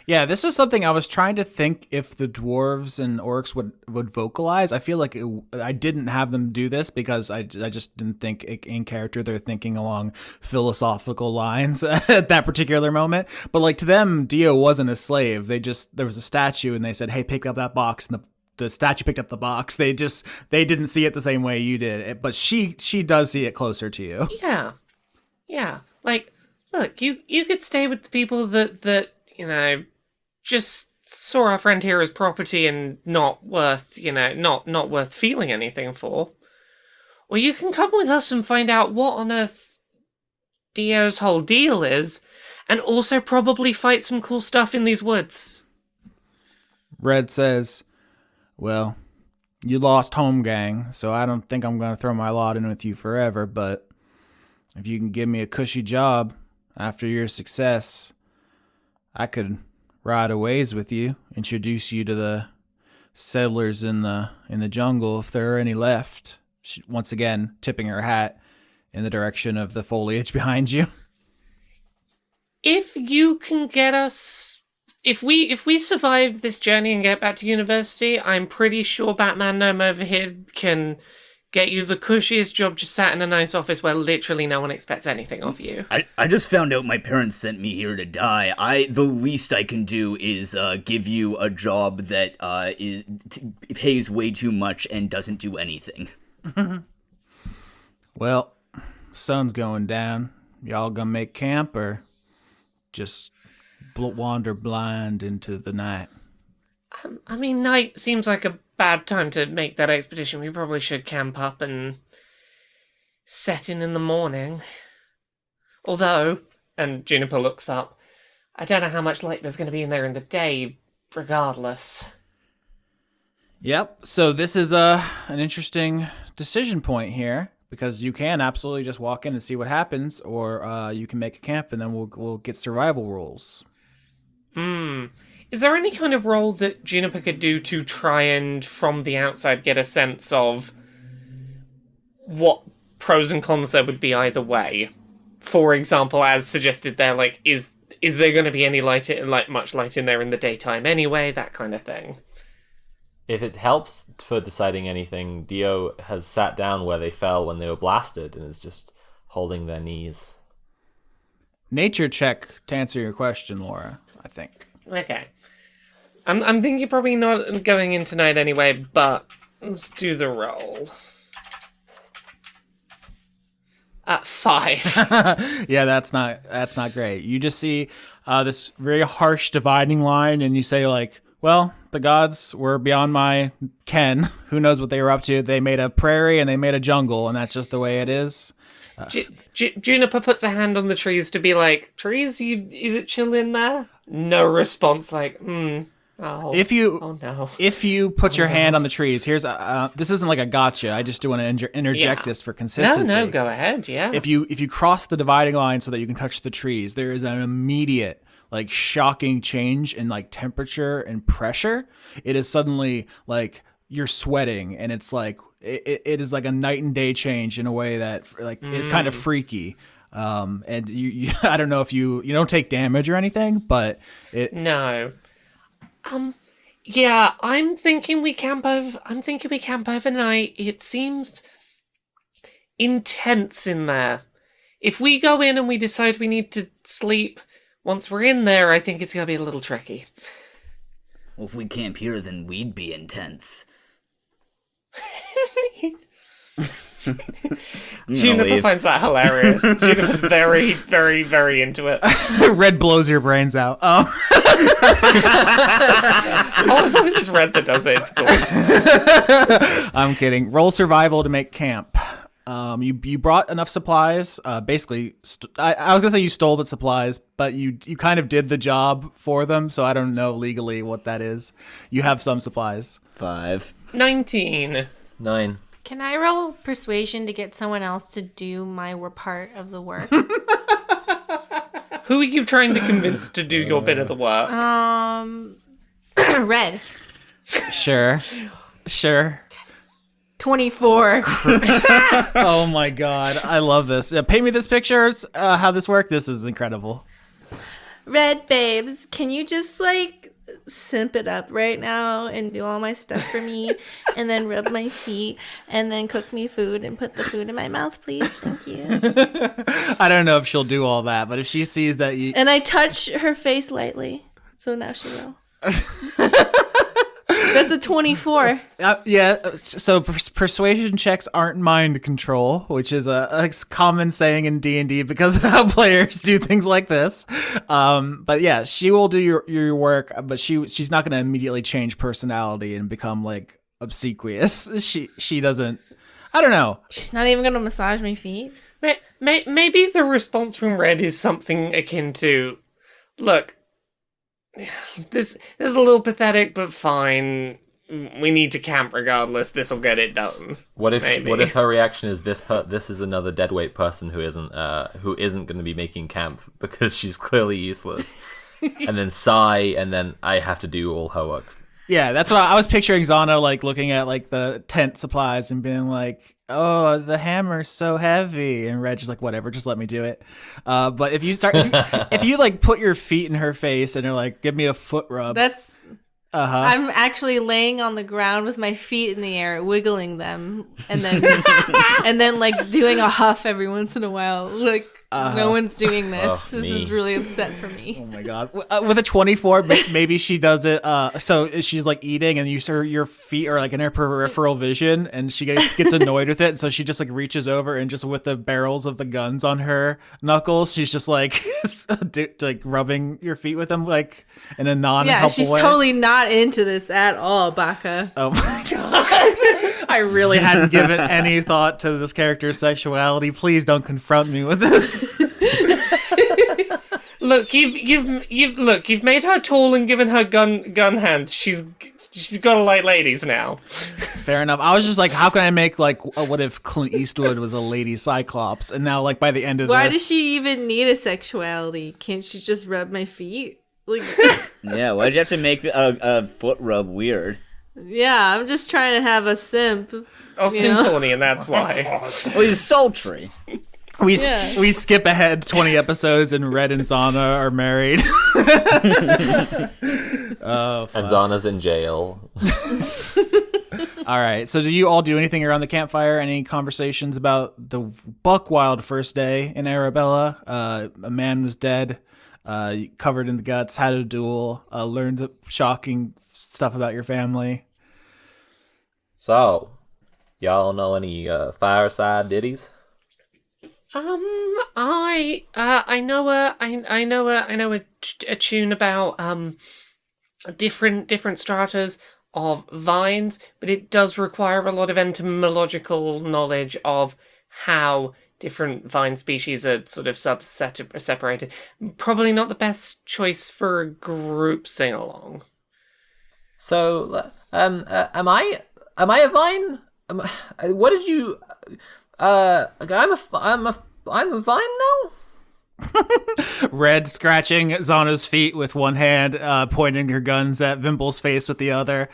Yeah, this was something I was trying to think if the dwarves and orcs would vocalize. I feel like I didn't have them do this because I just didn't think in character they're thinking along philosophical lines at that particular moment. But like to them, Dio wasn't a slave. There was a statue and they said, "Hey, pick up that box," and the statue picked up the box. They didn't see it the same way you did. But she does see it closer to you.
Yeah. Like, look, you could stay with the people that just saw our friend here as property and not worth, not worth feeling anything for. Or you can come with us and find out what on earth Dio's whole deal is, and also probably fight some cool stuff in these woods.
Red says, "Well, you lost home, gang, so I don't think I'm going to throw my lot in with you forever, but if you can give me a cushy job after your success, I could ride a ways with you, introduce you to the settlers in the jungle if there are any left." She, once again, tipping her hat in the direction of the foliage behind you.
If you can get us, if we survive this journey and get back to university, I'm pretty sure Batman Gnome over here can get you the cushiest job, just sat in a nice office where literally no one expects anything of you.
I just found out my parents sent me here to die. The least I can do is give you a job that pays way too much and doesn't do anything.
Well, sun's going down. Y'all gonna make camp or just wander blind into the night?
I mean, night seems like a bad time to make that expedition. We probably should camp up and set in the morning. Although, and Juniper looks up, I don't know how much light there's going to be in there in the day, regardless.
Yep, so this is an interesting decision point here, because you can absolutely just walk in and see what happens, or you can make a camp and then we'll get survival rules.
Is there any kind of role that Juniper could do to try and, from the outside, get a sense of what pros and cons there would be either way? For example, as suggested there, like, is there going to be any much light in there in the daytime anyway? That kind of thing.
If it helps for deciding anything, Dio has sat down where they fell when they were blasted and is just holding their knees.
Nature check to answer your question, Laura, I think.
Okay. I'm thinking probably not going in tonight anyway, but let's do the roll. 5.
Yeah, that's not great. You just see this very harsh dividing line, and you say like, well, the gods were beyond my ken. Who knows what they were up to? They made a prairie and they made a jungle, and that's just the way it is.
Juniper puts a hand on the trees to be like, trees, is it chill in there? No response, like, oh,
If you
no.
if you put your hand on the trees, here's this isn't like a gotcha. I just do want to interject this for consistency.
No, go ahead, yeah.
If you cross the dividing line so that you can touch the trees, there is an immediate like shocking change in like temperature and pressure. It is suddenly like you're sweating, and it's like it is like a night and day change in a way that like is kind of freaky. And you I don't know if you don't take damage or anything, but it
No. Yeah, I'm thinking we camp overnight. It seems intense in there. If we go in and we decide we need to sleep once we're in there, I think it's gonna be a little tricky.
Well, if we camp here, then we'd be intense.
Juniper finds that hilarious. Juniper's very, very, very into it.
Red blows your brains out.
Oh, as long as it's Red that does it, it's cool.
I'm kidding. Roll survival to make camp. You brought enough supplies. Basically, I was gonna say you stole the supplies, but you kind of did the job for them. So I don't know legally what that is. You have some supplies.
5.
19.
9.
Can I roll persuasion to get someone else to do my part of the work?
Who are you trying to convince to do your bit of the work?
Red.
Sure.
24.
Oh my god, I love this. Paint me this picture. How this works. This is incredible.
Red babes, can you just like simp it up right now and do all my stuff for me, and then rub my feet, and then cook me food and put the food in my mouth, please? Thank you.
I don't know if she'll do all that, but if she sees that you
And I touch her face lightly, so now she will. That's a 24.
yeah. So persuasion checks aren't mind control, which is a common saying in D&D because of how players do things like this. But yeah, she will do your work, but she's not going to immediately change personality and become like obsequious. She doesn't. I don't know.
She's not even going to massage my feet.
Maybe the response from Red is something akin to, look, this is a little pathetic, but fine. We need to camp regardless. This'll get it done.
What if her reaction is this is another deadweight person who isn't going to be making camp because she's clearly useless, and then sigh, and then I have to do all her work.
Yeah, that's what I was picturing. Xana like looking at like the tent supplies and being like, "Oh, the hammer's so heavy," and Red's just like, "Whatever, just let me do it." But if you if you like put your feet in her face and are like, "Give me a foot rub,"
That's. I'm actually laying on the ground with my feet in the air, wiggling them, and then like doing a huff every once in a while. Like no one's doing this.
Oh,
this
me.
is really upset for me.
Oh my god! With a 24, maybe she does it. So she's like eating, and your feet are like in her peripheral vision, and she gets annoyed with it. And so she just like reaches over and just with the barrels of the guns on her knuckles, she's just like like rubbing your feet with them, like in a non-helpful
Yeah, she's
way.
totally not into this at all, Baka.
Oh my god! I really hadn't given any thought to this character's sexuality. Please don't confront me with this.
Look, you've made her tall and given her gun hands. She's got to like ladies now.
Fair enough. I was just like, how can I make like what if Clint Eastwood was a lady Cyclops? And now like by the end of
Why
this,
does she even need a sexuality? Can't she just rub my feet? Like,
Yeah, why'd you have to make a foot rub weird?
yeah, I'm just trying to have a simp.
Austin's horny, and that's why.
Well, he's sultry.
we
Yeah.
we skip ahead 20 episodes and Red and Xana are married. Oh,
And Xana's in jail.
all right. So, do you all do anything around the campfire? Any conversations about the buck wild first day in Arabella? A man was dead, covered in the guts. Had a duel. Learned shocking stuff about your family.
So, y'all know any fireside ditties?
I know a tune about different stratas of vines, but it does require a lot of entomological knowledge of how different vine species are sort of separated. Probably not the best choice for a group sing along.
So, am I a vine? What did you? I'm a vine now.
Red scratching Xana's feet with one hand, pointing her guns at Vimble's face with the other.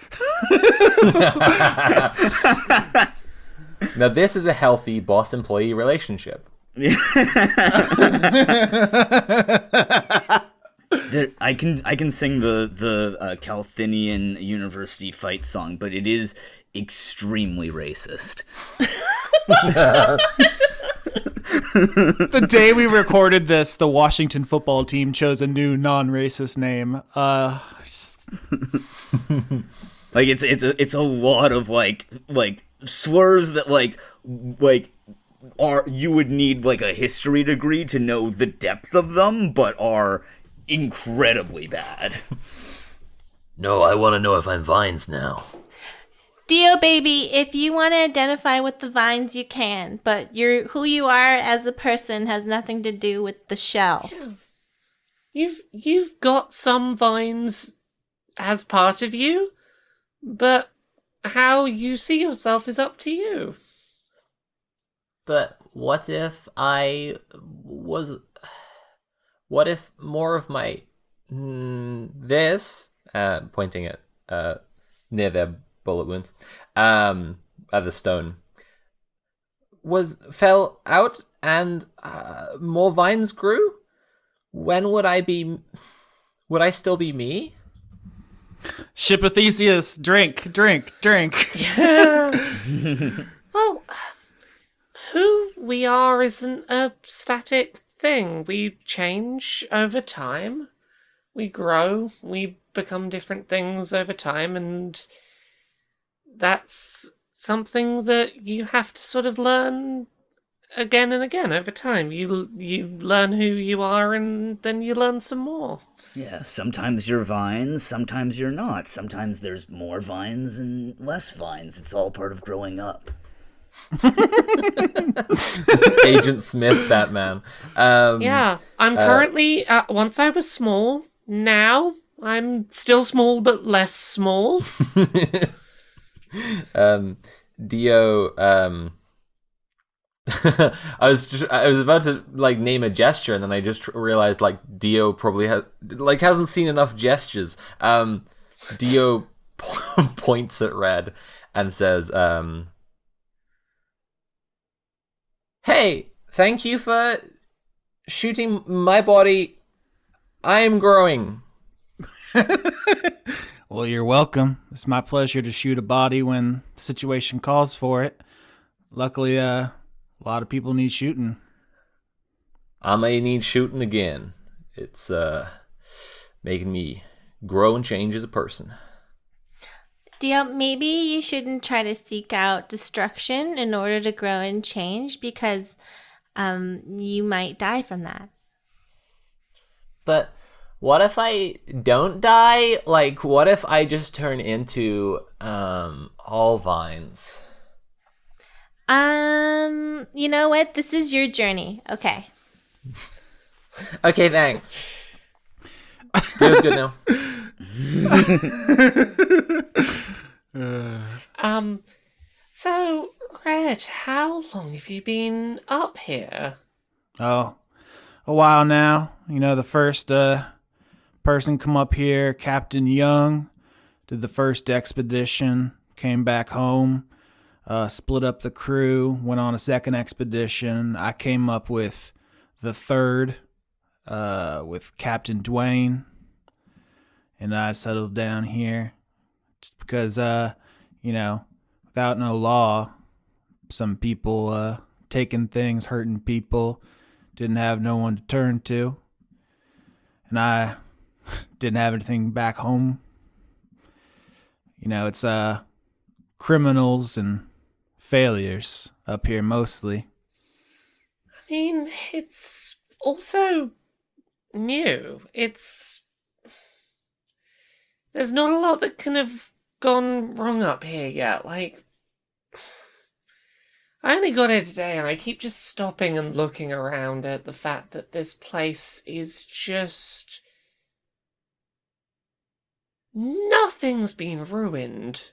Now this is a healthy boss-employee relationship.
I can sing the Kalthinian University fight song, but it is extremely racist.
The day we recorded this, the Washington football team chose a new non-racist name.
Like it's a lot of like slurs that like are you would need like a history degree to know the depth of them, but are incredibly bad.
No, I want to know if I'm vines now.
Dio, baby, if you want to identify with the vines, you can, but who you are as a person has nothing to do with the shell.
You've got some vines as part of you, but how you see yourself is up to you.
But what if more of my this pointing at near their bullet wounds at the stone fell out and more vines grew? When would I still be me?
Ship of Theseus, drink.
Yeah. Well, who we are isn't a static thing. We change over time. We grow. We become different things over time, and that's something that you have to sort of learn again and again over time. You learn who you are, and then you learn some more.
Yeah, sometimes you're vines, sometimes you're not. Sometimes there's more vines and less vines. It's all part of growing up.
Agent Smith, Batman.
Yeah, I'm currently, once I was small, now I'm still small but less small.
Dio, I was about to like name a gesture, and then I just realized like Dio probably hasn't seen enough gestures. Dio points at Red and says, "Hey, thank you for shooting my body. I am growing."
Well, you're welcome. It's my pleasure to shoot a body when the situation calls for it. Luckily, a lot of people need shooting.
I may need shooting again. It's making me grow and change as a person.
Dio, maybe you shouldn't try to seek out destruction in order to grow and change, because you might die from that.
But what if I don't die? Like, what if I just turn into all vines?
You know what? This is your journey. Okay.
Okay, thanks. Feels good now.
So, Red, how long have you been up here?
Oh, a while now. You know, the first person come up here, Captain Young, did the first expedition, came back home, split up the crew, went on a second expedition. I came up with the third, with Captain Dwayne, and I settled down here just because, you know, without no law, some people taking things, hurting people, didn't have no one to turn to, and I didn't have anything back home. You know, it's criminals and failures up here mostly.
mean, it's also new. There's not a lot that can have gone wrong up here yet. Like, I only got here today and I keep just stopping and looking around at the fact that this place is just... nothing's been ruined.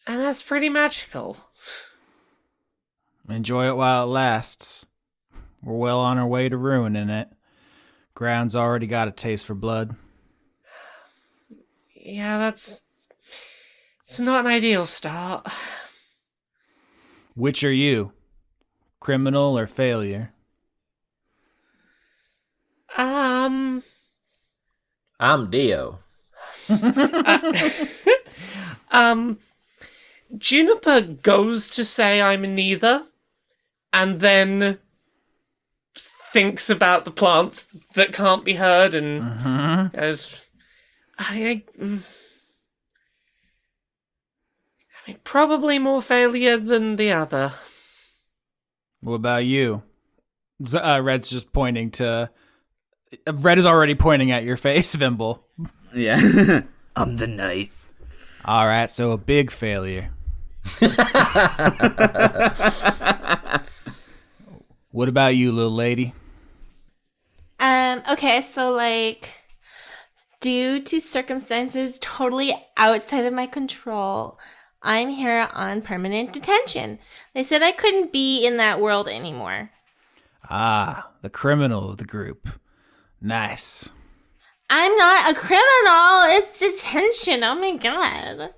And that's pretty magical.
Enjoy it while it lasts. We're well on our way to ruining it. Ground's already got a taste for blood.
Yeah, it's not an ideal start.
Which are you? Criminal or failure?
I'm Dio.
Juniper goes to say I'm neither, and then thinks about the plants that can't be heard and goes, I mean, probably more failure than the other.
What about you? Red's just pointing to... Red is already pointing at your face, Vimble.
Yeah. I'm the knight.
All right, so a big failure. What about you, little lady?
Okay, so like, due to circumstances totally outside of my control, I'm here on permanent detention. They said I couldn't be in that world anymore.
Ah, the criminal of the group. Nice.
I'm not a criminal. It's detention. Oh my god.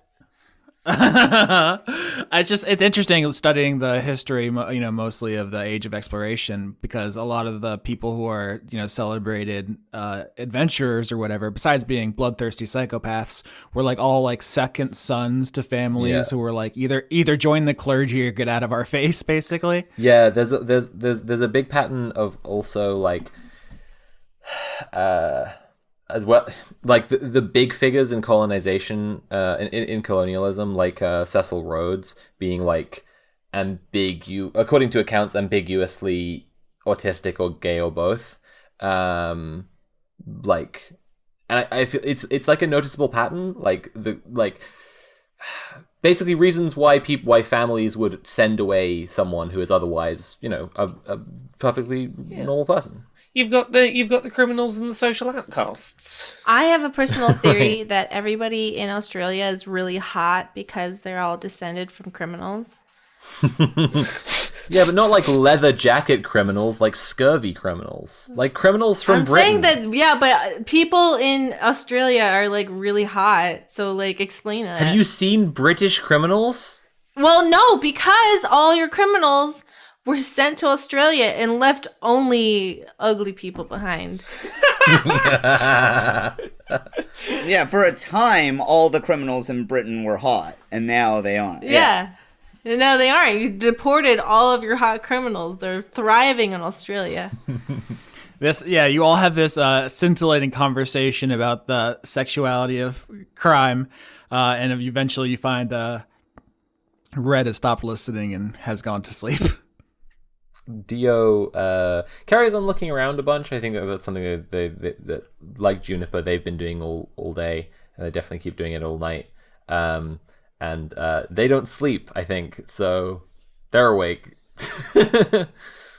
It's interesting studying the history, mostly of the Age of Exploration, because a lot of the people who are, celebrated adventurers or whatever, besides being bloodthirsty psychopaths, were like all like second sons to families who were like either join the clergy or get out of our face, basically.
Yeah, there's a big pattern of also like as well, like the big figures in colonization, in colonialism, like Cecil Rhodes being like according to accounts, ambiguously autistic or gay or both. And I feel it's like a noticeable pattern, basically reasons why families would send away someone who is otherwise, a perfectly normal person.
You've got the criminals and the social outcasts.
I have a personal theory that everybody in Australia is really hot because they're all descended from criminals.
Yeah, but not like leather jacket criminals, like scurvy criminals. Like criminals from Britain.
I'm saying that, yeah, but people in Australia are like really hot. So like explain that.
Have you seen British criminals?
Well, no, because all your criminals were sent to Australia and left only ugly people behind.
Yeah, for a time, all the criminals in Britain were hot, and now they aren't.
Yeah. No, they aren't. You deported all of your hot criminals. They're thriving in Australia.
You all have this scintillating conversation about the sexuality of crime, and eventually you find Red has stopped listening and has gone to sleep.
Dio carries on looking around a bunch. I think that's something that like Juniper, they've been doing all day, and they definitely keep doing it all night. And they don't sleep, I think, so they're awake.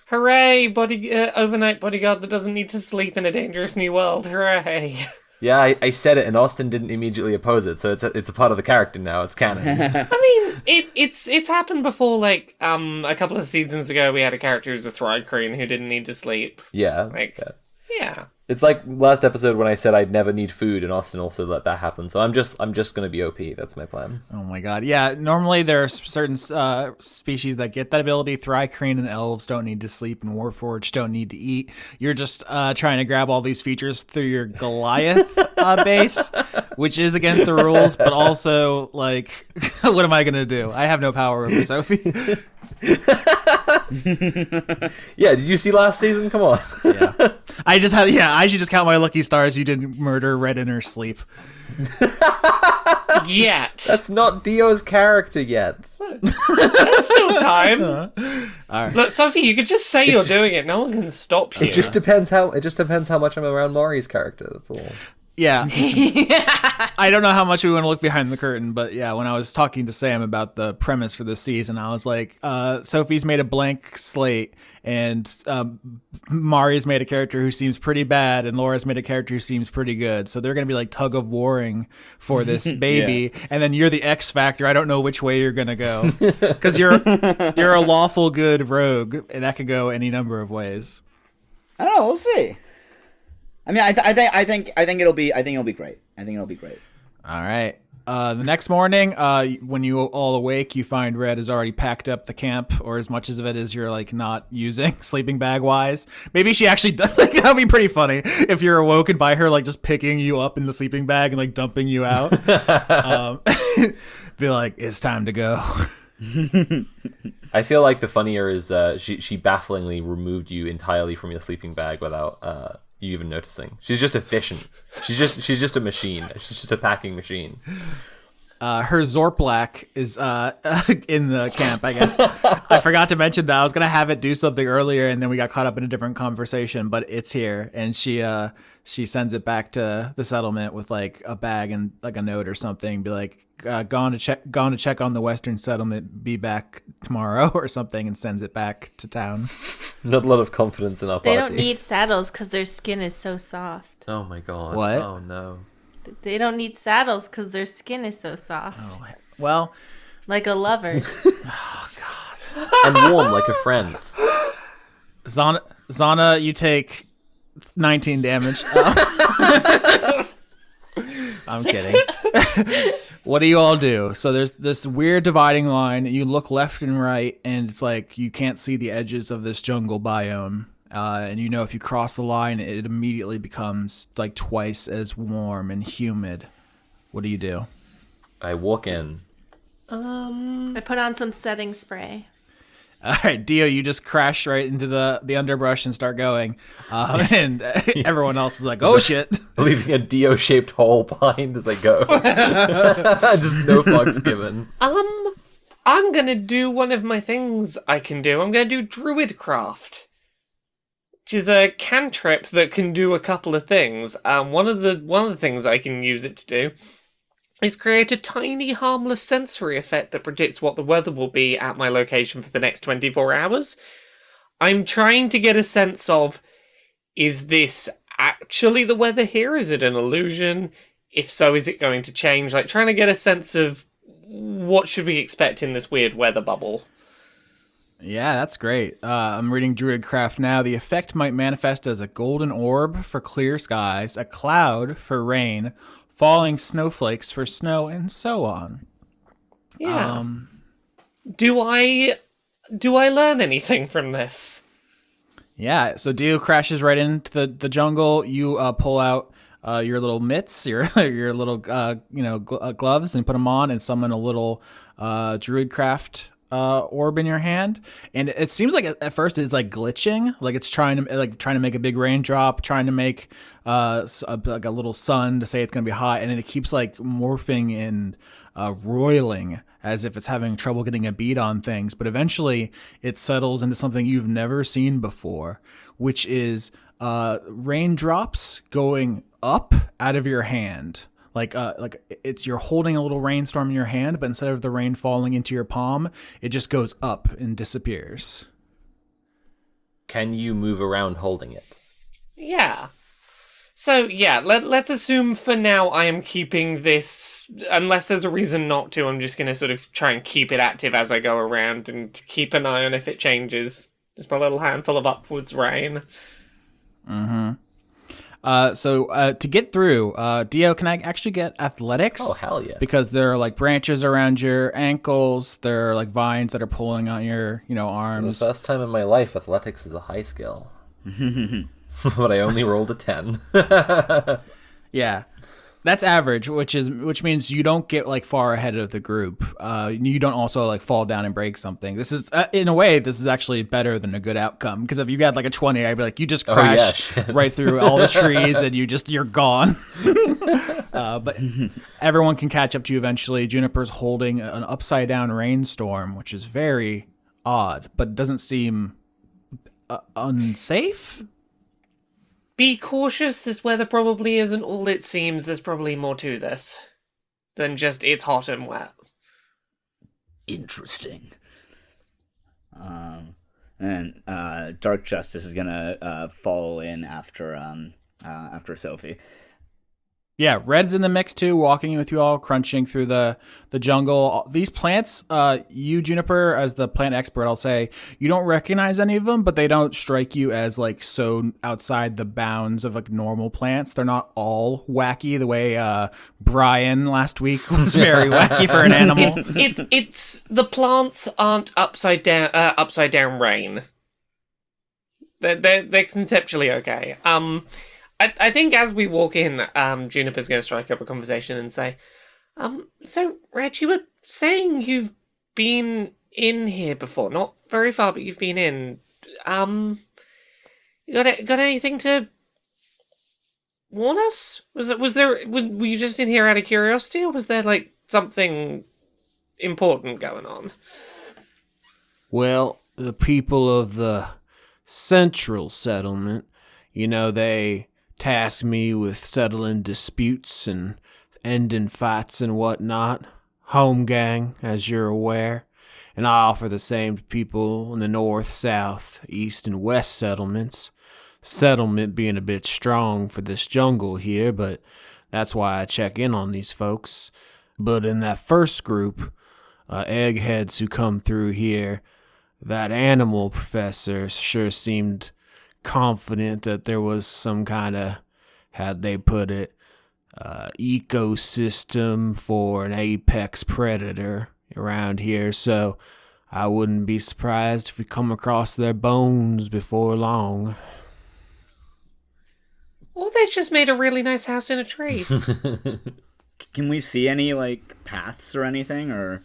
Hooray! Overnight bodyguard that doesn't need to sleep in a dangerous new world. Hooray!
Yeah, I said it, and Austin didn't immediately oppose it, so it's a part of the character now. It's canon.
I mean, it's happened before. Like a couple of seasons ago, we had a character who's a Thri-Kreen who didn't need to sleep.
Yeah,
yeah.
It's like last episode when I said I'd never need food, and Austin also let that happen. So I'm just gonna be OP. That's my plan.
Oh my god, yeah. Normally there are certain species that get that ability. Thri-Kreen and elves don't need to sleep, and Warforged don't need to eat. You're just trying to grab all these features through your Goliath base, which is against the rules, but also like, what am I gonna do? I have no power over Sophie.
Yeah, did you see last season? Come on.
Yeah. I should just count my lucky stars. You didn't murder Red in her sleep.
Yet.
That's not Dio's character yet.
There's still time.
All right.
Look, Sophie, you could just say you're doing it. No one can stop you.
It just depends how much I'm around Maury's character. That's all.
Yeah. I don't know how much we want to look behind the curtain, but yeah, when I was talking to Sam about the premise for this season, I was like, Sophie's made a blank slate, and Mari's made a character who seems pretty bad, and Laura's made a character who seems pretty good. So they're going to be like tug of warring for this baby, and then you're the X factor. I don't know which way you're going to go, because you're a lawful good rogue, and that could go any number of ways.
I don't know. We'll see. I mean, I think it'll be great. I think it'll be great.
All right. The next morning, when you all awake, you find Red has already packed up the camp, or as much of it as you're like not using sleeping bag wise. Maybe she actually does. Like, that'd be pretty funny if you're awoken by her like just picking you up in the sleeping bag and like dumping you out. Be like, it's time to go.
I feel like the funnier is she bafflingly removed you entirely from your sleeping bag without you even noticing. She's just efficient. She's just a machine. She's just a packing machine.
Her Zorplak is in the camp, I guess. I forgot to mention that. I was gonna have it do something earlier, and then we got caught up in a different conversation. But it's here, and she sends it back to the settlement with like a bag and like a note or something. Be like, gone to check on the Western settlement. Be back tomorrow or something, and sends it back to town.
Not a lot of confidence in our party.
They don't need saddles because their skin is so soft.
Oh my god.
What?
Oh no.
They don't need saddles because their skin is so soft.
Oh, well,
like a lover's.
Oh god.
And warm like a friend's.
Xana, you take 19 damage. I'm kidding. What do you all do? So there's this weird dividing line. You look left and right, and it's like you can't see the edges of this jungle biome. And you know if you cross the line, it immediately becomes like twice as warm and humid. What do you do?
I walk in.
I put on some setting spray.
All right, Dio, you just crash right into the underbrush and start going. And everyone else is like, oh shit.
Leaving a Dio-shaped hole behind as I go. Just no fucks given.
I'm gonna do one of my things I can do. I'm gonna do Druidcraft, which is a cantrip that can do a couple of things. One of the things I can use it to do is create a tiny harmless sensory effect that predicts what the weather will be at my location for the next 24 hours. I'm trying to get a sense of, is this actually the weather here? Is it an illusion? If so, is it going to change? Like, trying to get a sense of what should we expect in this weird weather bubble.
Yeah, that's great. I'm reading Druidcraft now. The effect might manifest as a golden orb for clear skies, a cloud for rain, falling snowflakes for snow, and so on.
Yeah. Do I learn anything from this?
Yeah, so Dio crashes right into the jungle. You pull out your little mitts, your little gloves, and put them on, and summon a little Druidcraft orb in your hand. And it seems like at first it's like glitching, like it's trying to make a big raindrop, trying to make like a little sun to say it's gonna be hot, and then it keeps like morphing and roiling as if it's having trouble getting a beat on things. But eventually it settles into something you've never seen before, which is raindrops going up out of your hand. Like it's you're holding a little rainstorm in your hand, but instead of the rain falling into your palm, it just goes up and disappears.
Can you move around holding it?
Yeah. So, yeah, let's assume for now I am keeping this, unless there's a reason not to, I'm just going to sort of try and keep it active as I go around and keep an eye on if it changes. Just my little handful of upwards rain.
Mm-hmm. So to get through, Dio, can I actually get athletics?
Oh, hell yeah.
Because there are like branches around your ankles. There are like vines that are pulling on your, arms.
For the first time in my life, athletics is a high skill. But I only rolled a 10.
Yeah. That's average, which means you don't get like far ahead of the group. You don't also like fall down and break something. This is in a way, this is actually better than a good outcome, because if you got like a 20, I'd be like, you just crash right through all the trees and you're gone. But everyone can catch up to you eventually. Juniper's holding an upside down rainstorm, which is very odd, but doesn't seem unsafe.
Be cautious, this weather probably isn't all it seems. There's probably more to this than just it's hot and wet.
Interesting.
And Dark Justice is gonna fall in after Sophie.
Yeah, Red's in the mix too, walking with you all, crunching through the jungle. These plants, you, Juniper, as the plant expert, I'll say, you don't recognize any of them, but they don't strike you as like so outside the bounds of like normal plants. They're not all wacky the way Brian last week was very wacky for an animal.
It's the plants aren't upside down rain. They're conceptually okay. I think as we walk in, Juniper's going to strike up a conversation and say, so, Reg, you were saying you've been in here before. Not very far, but you've been in. You got anything to warn us? Were you just in here out of curiosity, or was there, like, something important going on?
Well, the people of the central settlement, they task me with settling disputes and ending fights and whatnot. Home gang, as you're aware. And I offer the same to people in the north, south, east, and west settlements. Settlement being a bit strong for this jungle here, but that's why I check in on these folks. But in that first group, eggheads who come through here, that animal professor sure seemed confident that there was some kind of, how'd they put it, ecosystem for an apex predator around here, so I wouldn't be surprised if we come across their bones before long.
Well, they just made a really nice house in a tree.
Can we see any, like, paths or anything, or...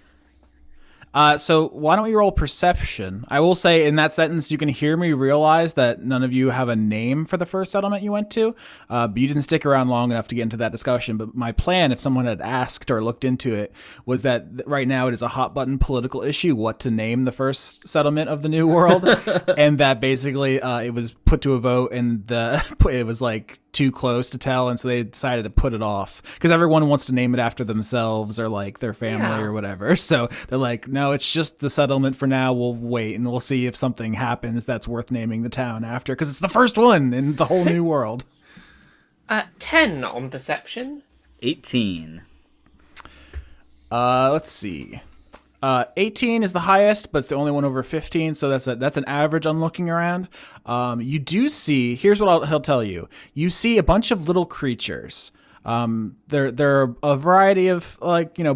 So why don't we roll perception? I will say in that sentence, you can hear me realize that none of you have a name for the first settlement you went to, but you didn't stick around long enough to get into that discussion. But my plan, if someone had asked or looked into it, was that right now it is a hot button political issue, what to name the first settlement of the New World. And that basically it was put to a vote and it was like too close to tell, and so they decided to put it off because everyone wants to name it after themselves or like their family or whatever. So they're like, no, it's just the settlement for now. We'll wait and we'll see if something happens that's worth naming the town after, because it's the first one in the whole New World.
10 on perception.
18.
Let's see. 18 is the highest, but it's the only one over 15, so that's an average on looking around. You do see, here's what he'll tell you. You see a bunch of little creatures. There are a variety of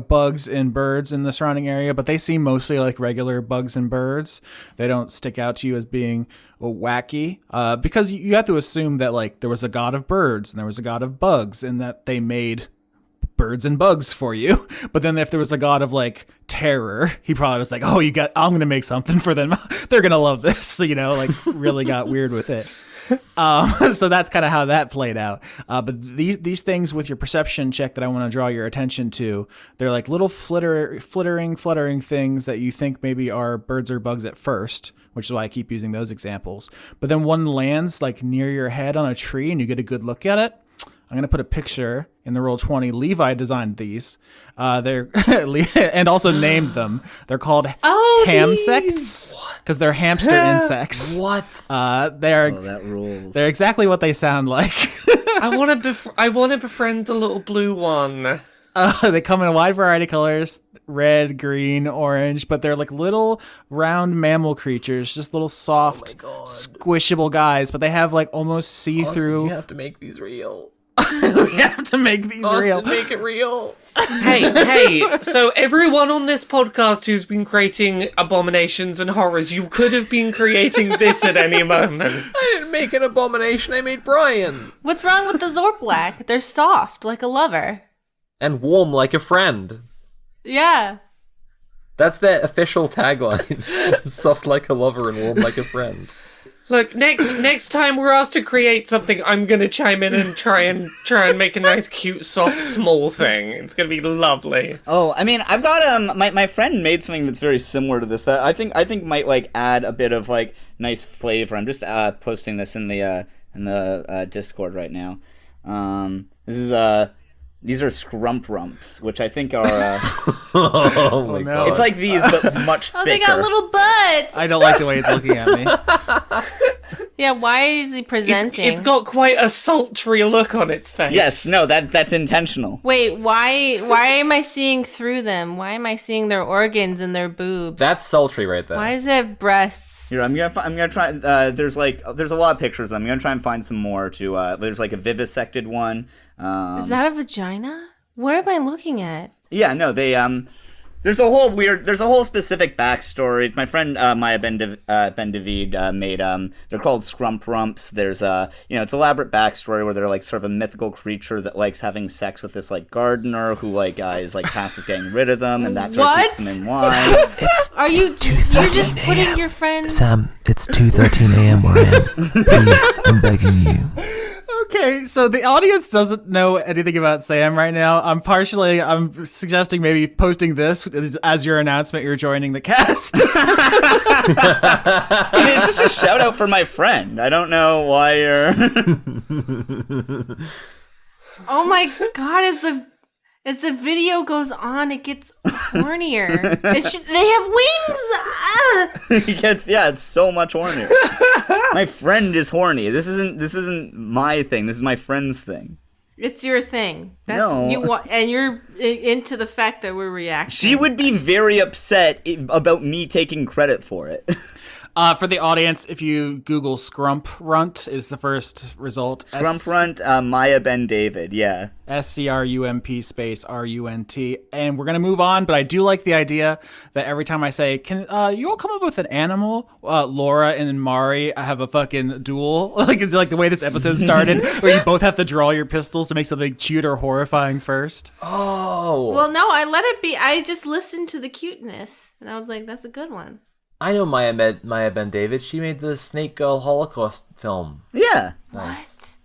bugs and birds in the surrounding area, but they seem mostly like regular bugs and birds. They don't stick out to you as being wacky, because you have to assume that like there was a god of birds and there was a god of bugs, and that they made birds and bugs for you. But then if there was a god of like terror, he probably was like, oh, I'm gonna make something for them. They're gonna love this, really got weird with it. So that's kind of how that played out. But these things with your perception check that I want to draw your attention to, they're like little fluttering things that you think maybe are birds or bugs at first, which is why I keep using those examples. But then one lands like near your head on a tree and you get a good look at it. I'm going to put a picture in the Roll20. Levi designed these. They're and also named them. They're called hamsects because they're hamster insects.
What?
That rules.
They're exactly what they sound like.
I want to befriend the little blue one.
They come in a wide variety of colors, red, green, orange, but they're like little round mammal creatures, just little soft, squishable guys, but they have like almost see-through.
Austin, you have to make these real.
We have to make these real.
Austin, make it real.
Hey, so everyone on this podcast who's been creating abominations and horrors, you could have been creating this at any moment.
I didn't make an abomination, I made Brian.
What's wrong with the Zorblak? They're soft, like a lover.
And warm like a friend.
Yeah.
That's their official tagline. Soft like a lover and warm like a friend.
Look, next time we're asked to create something, I'm gonna chime in and try and make a nice, cute, soft, small thing. It's gonna be lovely.
Oh, I mean, I've got my friend made something that's very similar to this that I think might like add a bit of like nice flavor. I'm just posting this in the Discord right now. These are Scrump rumps, which I think are.
Oh my god!
It's like these, but much thicker.
Oh, they got little butts.
I don't like the way he's looking at me.
Yeah, why is he presenting?
It's got quite a sultry look on its face.
Yes, no, that's intentional.
Wait, why am I seeing through them? Why am I seeing their organs and their boobs?
That's sultry right there.
Why does it have breasts?
Here, I'm gonna try. There's a lot of pictures. I'm gonna try and find some more. There's like a vivisected one.
Is that a vagina? What am I looking at?
Yeah, no, they There's a whole specific backstory. My friend Maya Ben David made they're called Scrump rumps. There's it's elaborate backstory where they're like sort of a mythical creature that likes having sex with this like gardener who like is like tasked with getting rid of them, and that's what keeps them in line.
You're just putting your friends.
Sam, it's 2:13 a.m. where I am. Please, I'm begging you.
Okay, so the audience doesn't know anything about Sam right now. I'm suggesting maybe posting this as your announcement you're joining the cast.
I mean, it's just a shout out for my friend. I don't know why you're...
Oh my god, as the video goes on, it gets hornier. They have wings! Ah!
It's so much hornier. My friend is horny. This isn't my thing. This is my friend's thing.
It's your thing. That's
No.
and you're into the fact that we're reacting.
She would be very upset about me taking credit for it.
For the audience, if you Google Scrump Runt is the first result.
Scrump Runt, Maya Ben David, yeah.
SCRUMP space RUNT. And we're going to move on, but I do like the idea that every time I say, can you all come up with an animal? Laura and Mari have a fucking duel. It's like the way this episode started, where you both have to draw your pistols to make something cute or horrifying first.
Oh.
Well, no, I let it be. I just listened to the cuteness, and I was like, that's a good one.
I know Maya Ben David. She made the Snake Girl Holocaust film.
Yeah.
Nice.
What?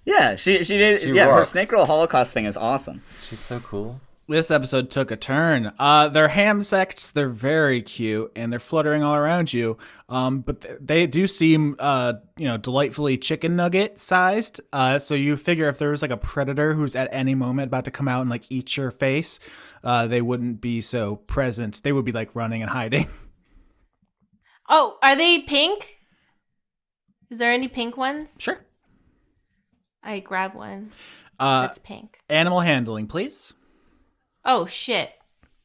Yeah, she did.
She
her
rocks.
Snake Girl Holocaust thing is awesome.
She's so cool.
This episode took a turn. They're ham sects. They're very cute, and they're fluttering all around you. But they do seem, delightfully chicken nugget sized. So you figure if there was like a predator who's at any moment about to come out and like eat your face, they wouldn't be so present. They would be like running and hiding.
Oh, are they pink? Is there any pink ones?
Sure.
I grab one. That's pink.
Animal handling, please.
Oh, shit.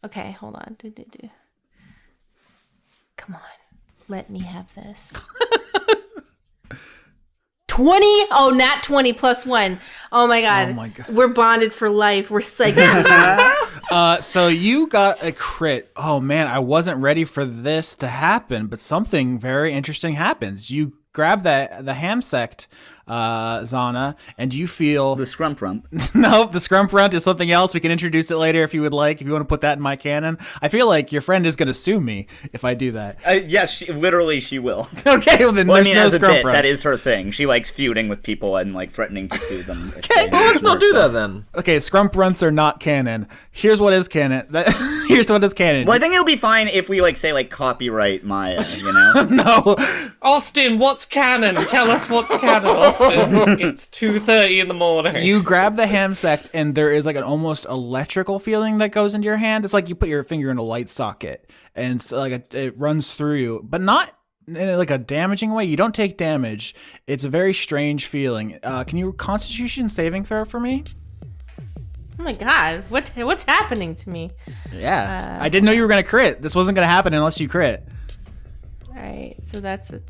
Okay, hold on. Come on. Let me have this. 20? Oh, nat 20 plus 1. Oh my god.
Oh my god.
We're bonded for life. We're psychic.
So you got a crit. Oh man, I wasn't ready for this to happen, but something very interesting happens. You grab the ham sect, Xana, and you feel...
The Scrump Rump.
No, the Scrump Runt is something else. We can introduce it later if you would like, if you want to put that in my canon. I feel like your friend is going to sue me if I do that.
Yes, she will.
Okay, well then there's no
as a
Scrump
bit,
Runt.
that is her thing. She likes feuding with people and like threatening to sue them.
Okay,
Well, let's not do that then.
Okay, Scrump Runts are not canon. Here's what is canon. Here's what is canon.
Well, I think it'll be fine if we like say like copyright Maya, you know?
No.
Austin, what's canon? Tell us what's canon, Austin. It's 2:30 in the morning.
You grab the ham sect, and there is like an almost electrical feeling that goes into your hand. It's like you put your finger in a light socket, and so like it runs through you, but not in like a damaging way. You don't take damage. It's a very strange feeling. Can you Constitution saving throw for me?
Oh my god. What's happening to me?
Yeah. I didn't know you were going to crit. This wasn't going to happen unless you crit.
Alright, so that's a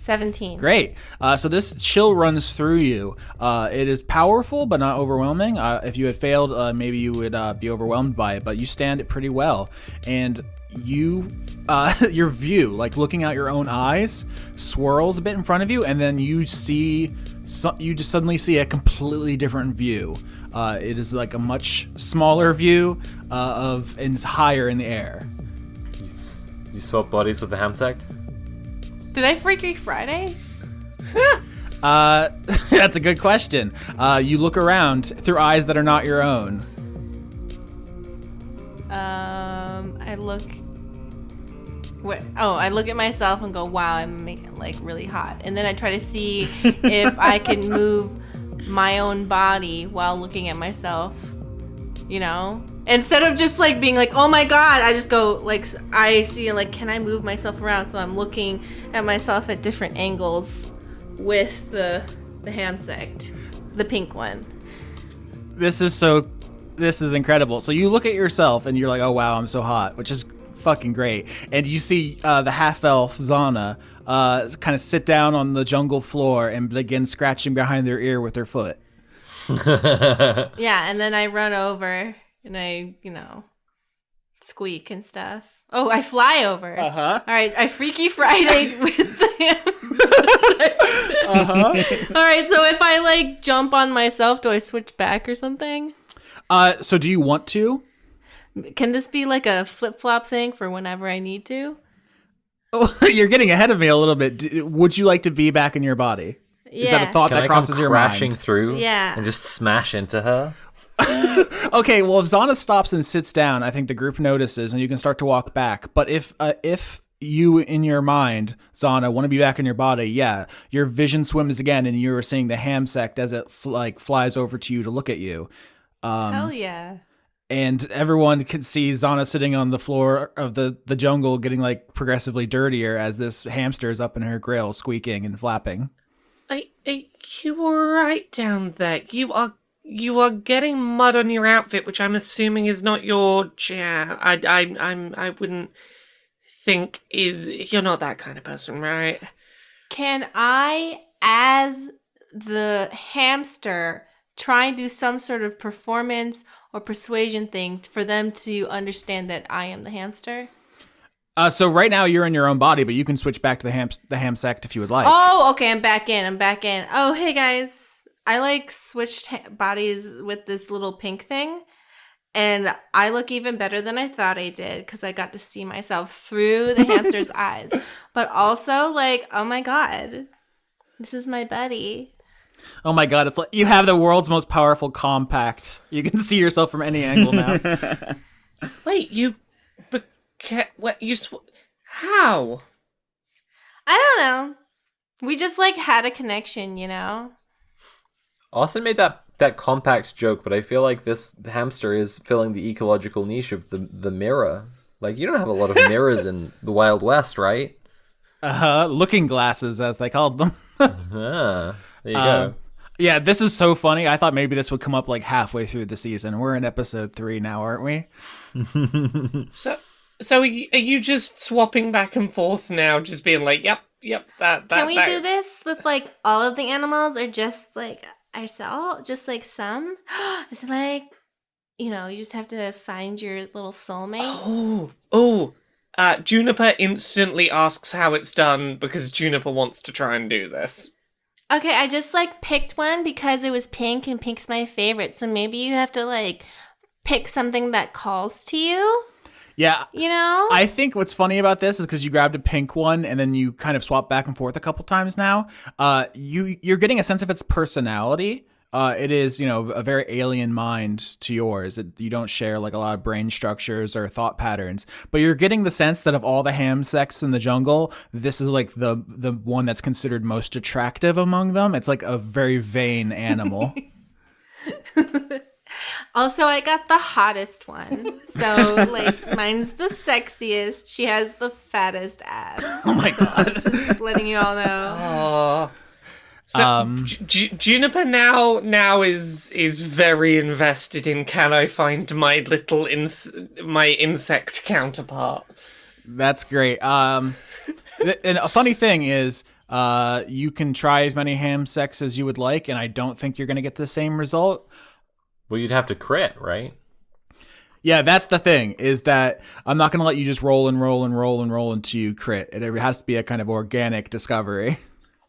17.
Great. So this chill runs through you. It is powerful, but not overwhelming. If you had failed, maybe you would be overwhelmed by it, but you stand it pretty well. And you, your view, like looking out your own eyes, swirls a bit in front of you, and then you just suddenly see a completely different view. It is like a much smaller view and it's higher in the air.
You swap bodies with the ham sect?
Did I Freaky Friday?
That's a good question. You look around through eyes that are not your own.
I look. I look at myself and go, "Wow, I'm like really hot." And then I try to see if I can move my own body while looking at myself. You know, instead of just like being like, "Oh my god," I just go like, I see like, can I move myself around? So I'm looking at myself at different angles with the ham sect, the pink one.
This is incredible. So you look at yourself and you're like, oh wow, I'm so hot, which is fucking great. And you see the half-elf Xana kind of sit down on the jungle floor and begin scratching behind their ear with her foot.
Yeah, and then I run over and I, squeak and stuff. Oh, I fly over.
Uh-huh.
All right, I Freaky Friday with the ham sect.
Uh-huh.
All right, so if I like jump on myself, do I switch back or something?
So do you want to?
Can this be like a flip-flop thing for whenever I need to?
Oh, you're getting ahead of me a little bit. Would you like to be back in your body?
Yeah.
Is that a thought that crosses your mind?
Crashing through?
Yeah.
And just smash into her?
Okay, well, if Xana stops and sits down, I think the group notices and you can start to walk back. But if you, in your mind, Xana, want to be back in your body, yeah, your vision swims again and you're seeing the ham sect as it flies over to you to look at you.
Hell yeah.
And everyone can see Xana sitting on the floor of the jungle getting like progressively dirtier as this hamster is up in her grill squeaking and flapping.
You were right down there. You are getting mud on your outfit, which I'm assuming is not your jam. I wouldn't think you're not that kind of person, right?
Can I, as the hamster, try and do some sort of performance or persuasion thing for them to understand that I am the hamster?
So right now you're in your own body, but you can switch back to the ham sect if you would like.
Oh, okay, I'm back in. Oh, hey guys. I like switched bodies with this little pink thing, and I look even better than I thought I did because I got to see myself through the hamster's eyes. But also, like, oh my god, this is my buddy.
Oh my god, it's like you have the world's most powerful compact. You can see yourself from any angle now.
Wait, how?
I don't know. We just like had a connection,
Austin made that compact joke, but I feel like this hamster is filling the ecological niche of the mirror. Like, you don't have a lot of mirrors in the Wild West, right?
Looking glasses, as they called them.
There you go.
Yeah, this is so funny. I thought maybe this would come up like halfway through the season. We're in episode 3 now, aren't we?
So are you just swapping back and forth now, just being like, yep, that.
Can we do this with like all of the animals or just like ourselves? Just like some? Is it like, you just have to find your little soulmate?
Juniper instantly asks how it's done because Juniper wants to try and do this.
Okay, I just like picked one because it was pink and pink's my favorite. So maybe you have to like pick something that calls to you.
Yeah.
I
think what's funny about this is because you grabbed a pink one and then you kind of swap back and forth a couple times now. You're getting a sense of its personality. It is, a very alien mind to yours. You don't share like a lot of brain structures or thought patterns, but you're getting the sense that of all the ham sects in the jungle, this is like the one that's considered most attractive among them. It's like a very vain animal.
Also, I got the hottest one. So, like, mine's the sexiest. She has the fattest ass.
Oh my god.
Just letting you all know.
So Juniper now is very invested in, can I find my little my insect counterpart?
That's great. And a funny thing is, You can try as many ham sects as you would like, and I don't think you're going to get the same result.
Well, you'd have to crit, right?
Yeah, that's the thing, is that I'm not going to let you just roll until you crit. It has to be a kind of organic discovery.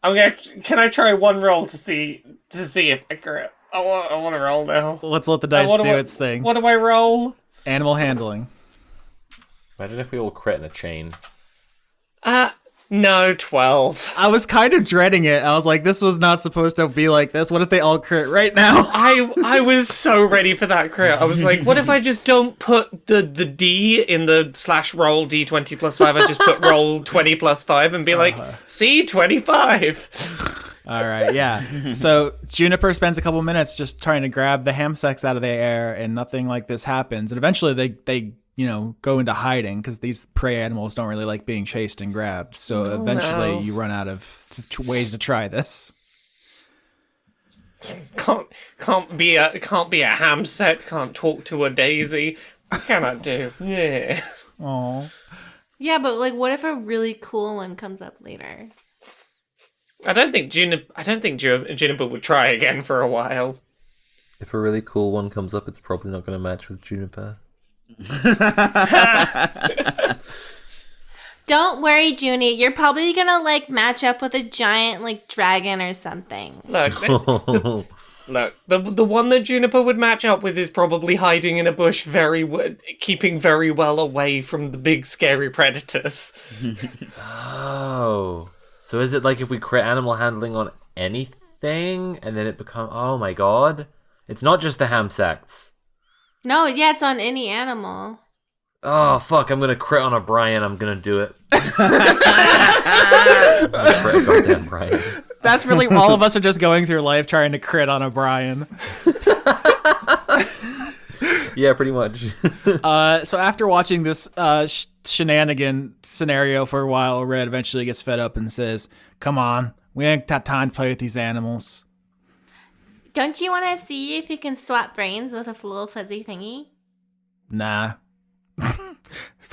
Can I try one roll to see if I crit? I want to roll now.
Let's let the dice do its thing.
What do I roll?
Animal handling.
Imagine if we all crit in a chain.
No, 12.
I was kind of dreading it. I was like, this was not supposed to be like this. What if they all crit right now?
I was so ready for that crit. I was like, what if I just don't put the D in the /roll D20 plus 5? I just put roll 20 plus 5 and be like, see, 25.
All right, yeah. So Juniper spends a couple minutes just trying to grab the ham sects out of the air, and nothing like this happens. And eventually they go into hiding because these prey animals don't really like being chased and grabbed. So eventually you run out of ways to try this.
Can't be a ham sect. Can't talk to a daisy. What can I do? Yeah.
Aww.
Yeah, but like, what if a really cool one comes up later?
I don't think Juniper would try again for a while.
If a really cool one comes up, it's probably not going to match with Juniper.
Don't worry, Junie. You're probably gonna like match up with a giant like dragon or something.
Look, the one that Juniper would match up with is probably hiding in a bush, keeping very well away from the big scary predators.
Oh, so is it like if we crit animal handling on anything, and then it becomes? Oh my god, it's not just the ham sects.
No, yeah, it's on any animal.
Oh, fuck, I'm gonna crit on a Brian. I'm gonna do it. Goddamn Brian.
That's really all of us are just going through life trying to crit on a Brian.
Yeah, pretty much.
So after watching this shenanigan scenario for a while, Red eventually gets fed up and says, "Come on, we ain't got time to play with these animals."
Don't you want to see if you can swap brains with a little fuzzy thingy?
Nah.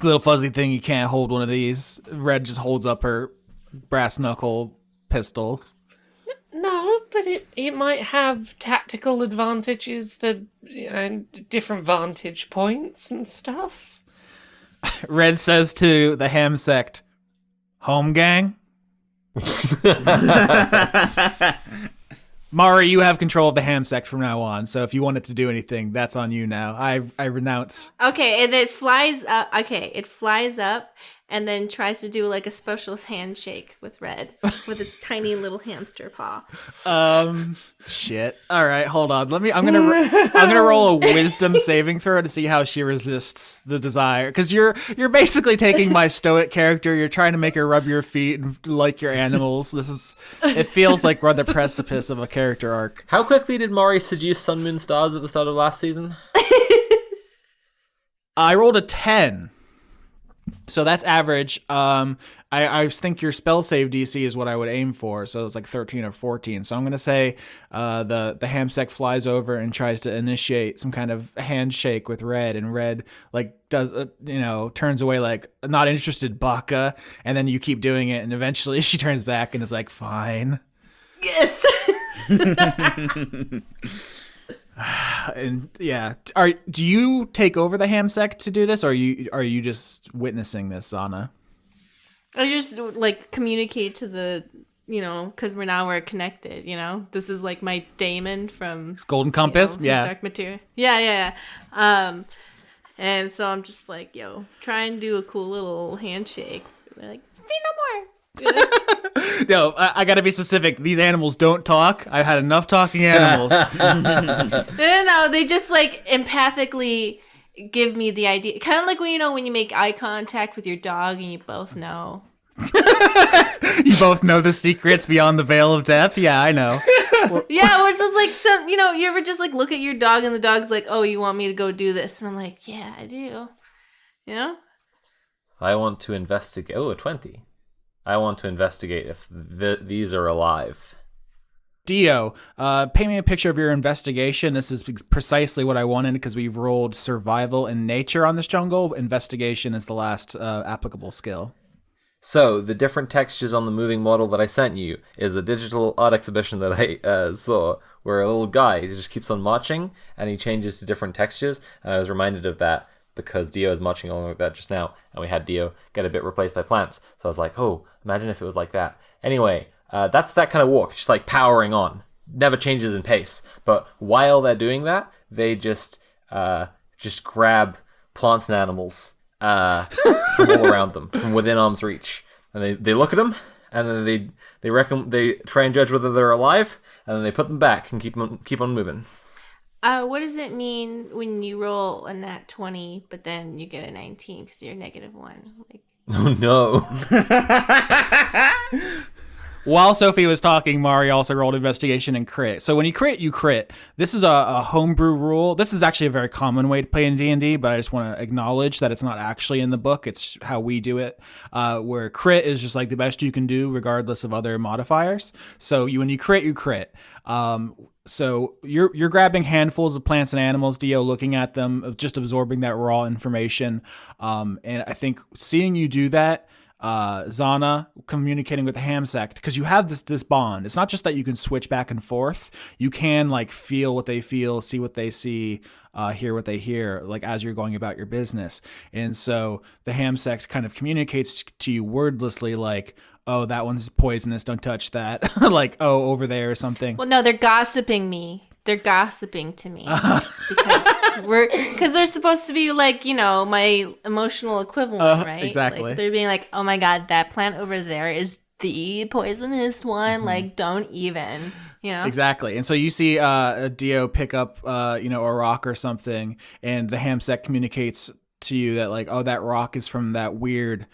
Little fuzzy thing, you can't hold one of these. Red just holds up her brass knuckle pistol.
No, but it might have tactical advantages for different vantage points and stuff.
Red says to the ham sect, "Home gang?" Mari, you have control of the ham sect from now on, so if you want it to do anything, that's on you now. I renounce.
Okay, and it flies up. Okay, it flies up and then tries to do like a special handshake with Red with its tiny little hamster paw.
Shit. All right, hold on. I'm gonna roll a wisdom saving throw to see how she resists the desire. Because you're basically taking my stoic character. You're trying to make her rub your feet and like your animals. It feels like we're on the precipice of a character arc.
How quickly did Mari seduce Sun Moon Stars at the start of last season?
I rolled a 10. So that's average. I think your spell save DC is what I would aim for. So it's like 13 or 14. So I'm going to say the ham sect flies over and tries to initiate some kind of handshake with Red. And Red like does, turns away like, not interested, baka. And then you keep doing it. And eventually she turns back and is like, fine.
Yes.
And yeah, do you take over the ham sect to do this, or are you just witnessing this, Xana?
I just like communicate to the, because we're connected. This is like my daemon from
Golden Compass. Yeah,
Dark Materia. Yeah. And so I'm just like, try and do a cool little handshake. We're like, see no more.
No, I gotta be specific. These animals don't talk. I've had enough talking animals.
No, they just like empathically give me the idea. Kind of like when you make eye contact with your dog and you both know.
You both know the secrets beyond the veil of death? Yeah, I know.
Yeah, or it's just like, you ever just like look at your dog and the dog's like, oh, you want me to go do this? And I'm like, yeah, I do.
I want to investigate. Oh, a 20. I want to investigate if these are alive.
Dio, paint me a picture of your investigation. This is precisely what I wanted because we've rolled survival and nature on this jungle. Investigation is the last applicable skill.
So, the different textures on the moving model that I sent you is a digital art exhibition that I saw, where a little guy he just keeps on marching, and he changes to different textures, and I was reminded of that because Dio is marching along with that just now, and we had Dio get a bit replaced by plants, so I was like, oh, imagine if it was like that. Anyway, that's that kind of walk, just like powering on. Never changes in pace, but while they're doing that, they just grab plants and animals from all around them, from within arm's reach, and they look at them, and then they try and judge whether they're alive, and then they put them back and keep on moving.
What does it mean when you roll a nat 20, but then you get a 19 because you're -1? Like,
Oh no!
While Sophie was talking, Mari also rolled investigation and crit. So when you crit, you crit. This is a homebrew rule. This is actually a very common way to play in D&D, but I just want to acknowledge that it's not actually in the book. It's how we do it, where crit is just like the best you can do regardless of other modifiers. So when you crit, you crit. So you're grabbing handfuls of plants and animals, Dio, looking at them, just absorbing that raw information. And I think seeing you do that, Xana communicating with the ham sect, because you have this bond. It's not just that you can switch back and forth. You can like feel what they feel, see what they see, hear what they hear, like as you're going about your business. And so the ham sect kind of communicates to you wordlessly, like, oh, that one's poisonous, don't touch that. Like, oh, over there or something.
well, no, they're gossiping me. They're gossiping to me because they're supposed to be like, my emotional equivalent, right?
Exactly.
Like, they're being like, oh my god, that plant over there is the poisonous one.
Mm-hmm.
Like, don't even,
Exactly. And so you see Dio pick up, a rock or something, and the ham sect communicates to you that like, oh, that rock is from that weird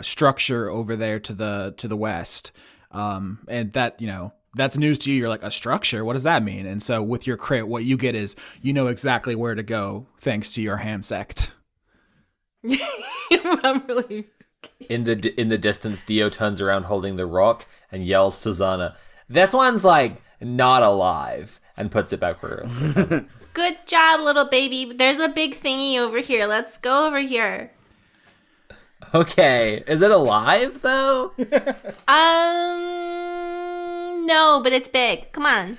structure over there to the west, and that that's news to you. You're like, a structure? What does that mean? And so with your crit, what you get is exactly where to go thanks to your ham sect.
I'm really
In the distance, Dio turns around holding the rock and yells to Xana, "This one's like not alive," and puts it back where
good job, little baby. There's a big thingy over here. Let's go over here.
Okay, is it alive though?
No, but it's big. Come on.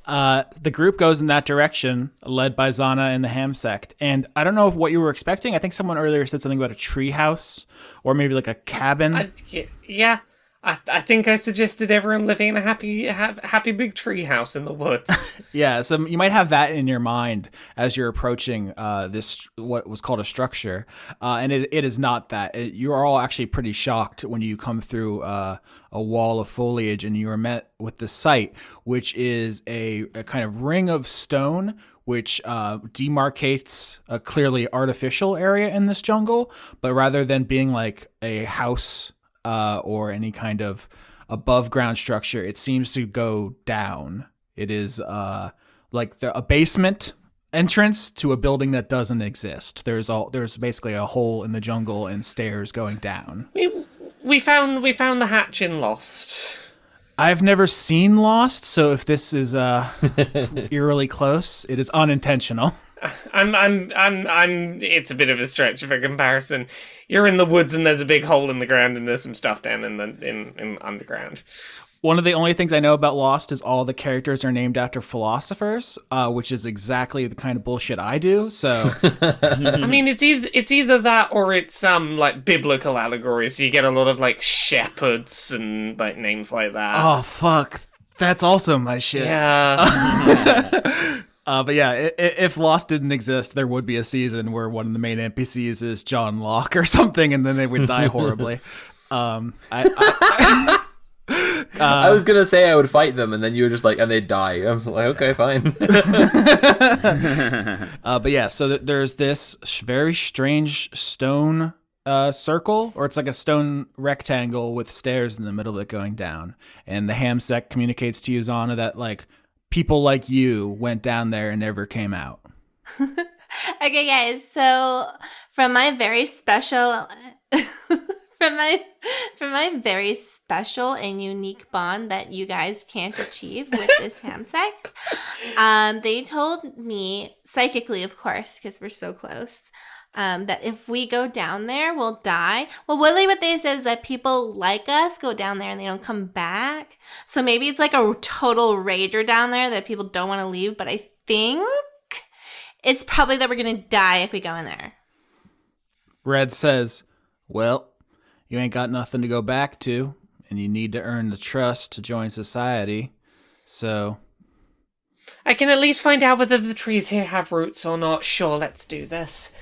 The group goes in that direction, led by Xana and the ham sect. And I don't know what you were expecting. I think someone earlier said something about a tree house or maybe like a cabin.
Yeah. I think I suggested everyone living in a happy big tree house in the woods.
Yeah, so you might have that in your mind as you're approaching this, what was called a structure. And it is not that. You're all actually pretty shocked when you come through a wall of foliage and you are met with the sight, which is a kind of ring of stone which demarcates a clearly artificial area in this jungle. But rather than being like a house or any kind of above ground structure, it seems to go down. It is like a basement entrance to a building that doesn't exist. There's basically a hole in the jungle and stairs going down.
We found the hatch in Lost.
I've never seen Lost, so if this is eerily close, it is unintentional.
It's a bit of a stretch for comparison. You're in the woods and there's a big hole in the ground and there's some stuff down in underground.
One of the only things I know about Lost is all the characters are named after philosophers, which is exactly the kind of bullshit I do. So,
I mean, it's either that or it's like biblical allegories. So you get a lot of like shepherds and like names like that.
Oh fuck, that's also my shit.
Yeah.
But yeah, if Lost didn't exist, there would be a season where one of the main NPCs is John Locke or something, and then they would die horribly.
I was gonna say I would fight them, and then you were just like, and they'd die. I'm like, okay, fine.
But yeah, so there's this very strange stone circle, or it's like a stone rectangle with stairs in the middle of it going down. And the ham sect communicates to you, Xana, that like people like you went down there and never came out.
Okay, guys. So from my very special. From my very special and unique bond that you guys can't achieve with this ham sect, they told me, psychically of course, because we're so close, that if we go down there, we'll die. Well, what they say is that people like us go down there and they don't come back. So maybe it's like a total rager down there that people don't want to leave. But I think it's probably that we're going to die if we go in there.
Red says, well, you ain't got nothing to go back to, and you need to earn the trust to join society. So
I can at least find out whether the trees here have roots or not. Sure, let's do this.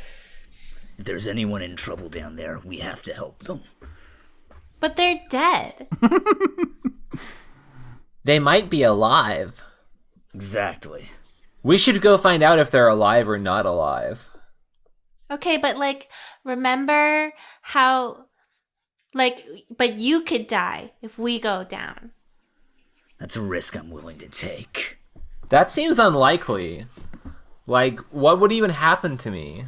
If there's anyone in trouble down there, we have to help them.
But they're dead.
They might be alive.
Exactly.
We should go find out if they're alive or not alive.
Okay, but remember how, but you could die if we go down.
That's a risk I'm willing to take.
That seems unlikely. What would even happen to me?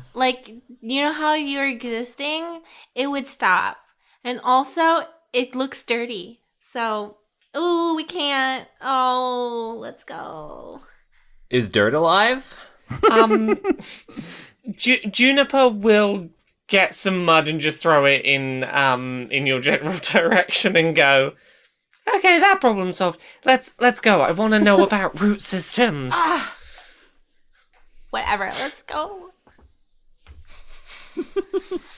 You know how you're existing? It would stop. And also, it looks dirty. So, we can't. Oh, let's go.
Is Dirt alive?
Juniper will get some mud and just throw it in your general direction and go, okay, that problem solved. Let's go. I want to know about root systems.
Whatever, let's go.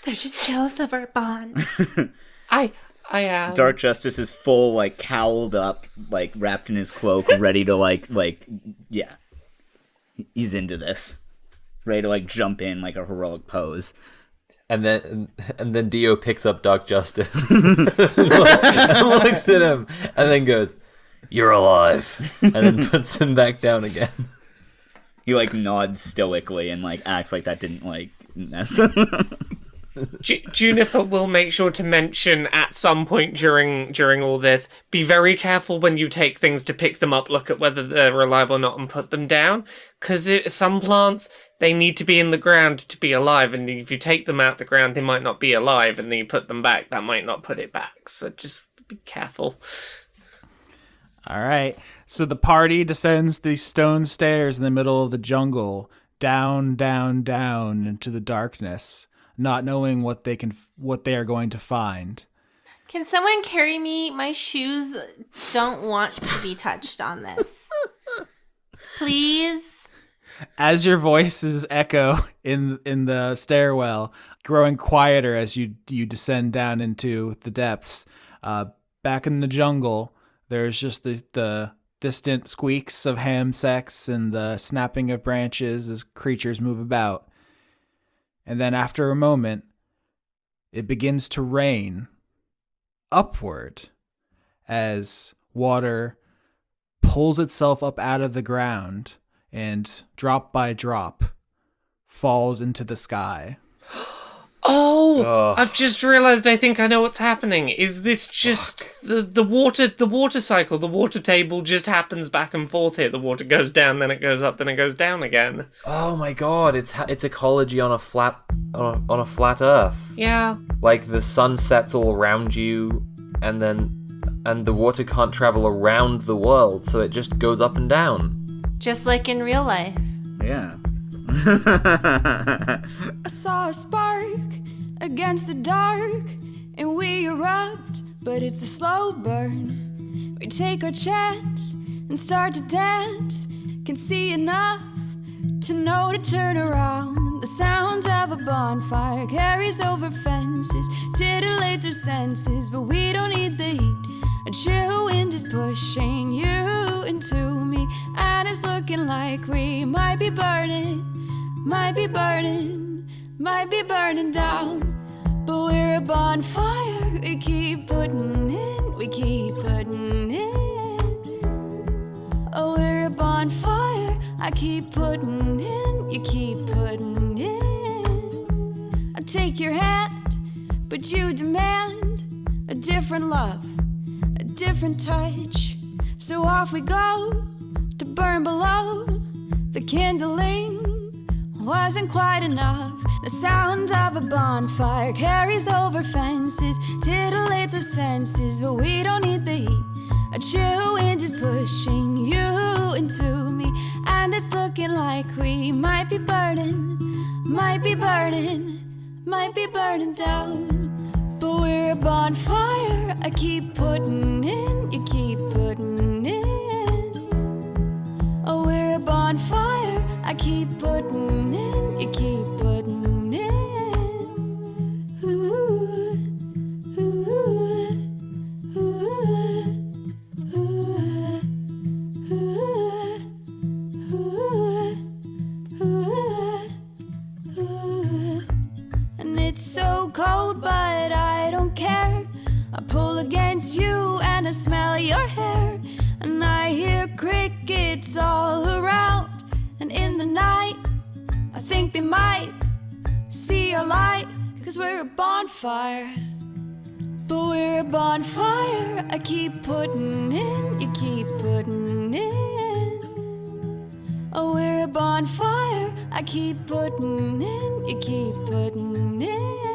They're just jealous of our bond.
I am.
Dark Justice is full, cowled up, wrapped in his cloak, ready to, yeah. He's into this. Ready to, jump in like a heroic pose.
And then Dio picks up Dark Justice and looks at him and then goes, "You're alive," and then puts him back down again.
He nods stoically and acts like that didn't mess.
Juniper will make sure to mention at some point during all this, be very careful when you take things to pick them up, look at whether they're alive or not and put them down. Because some plants, they need to be in the ground to be alive, and if you take them out the ground, they might not be alive, and then you put them back, that might not put it back. So just be careful.
All right. So the party descends these stone stairs in the middle of the jungle, down, down, down into the darkness, not knowing what they are going to find.
Can someone carry me? My shoes don't want to be touched on this. Please?
As your voices echo in the stairwell, growing quieter as you descend down into the depths, back in the jungle, there's just the distant squeaks of ham sex and the snapping of branches as creatures move about. And then after a moment, it begins to rain upward as water pulls itself up out of the ground and drop by drop falls into the sky.
Oh, I've just realized I think I know what's happening. Is this just the water cycle? The water table just happens back and forth here. The water goes down, then it goes up, then it goes down again.
Oh my god, it's ecology on a flat Earth.
Yeah.
The sun sets all around you, and the water can't travel around the world, so it just goes up and down.
Just like in real life.
Yeah.
I saw a spark against the dark, and we erupt, but it's a slow burn. We take our chance and start to dance, can see enough to know to turn around. The sound of a bonfire carries over fences, titillates our senses, but we don't need the heat. A chill wind is pushing you into me, and it's looking like we might be burning down. But we're a bonfire, we keep putting in. Oh, we're a bonfire, I keep putting in, you keep putting in. I take your hand, but you demand a different love, a different touch. So off we go to burn below. The kindling wasn't quite enough. The sound of a bonfire carries over fences, titillates our senses, but we don't need the heat. A chill wind is pushing you into me, and And it's looking like we might be burning down. But we're a bonfire, I keep putting in, you keep putting in. Oh, we're a bonfire, I keep putting in, you keep putting in. Ooh, ooh, ooh, and it's so cold, but I don't care. I pull against you and I smell your hair. And I hear crickets all around. And in the night, I think they might see our light. 'Cause we're a bonfire. But we're a bonfire, I keep putting in, you keep putting in. Oh, we're a bonfire, I keep putting in, you keep putting in.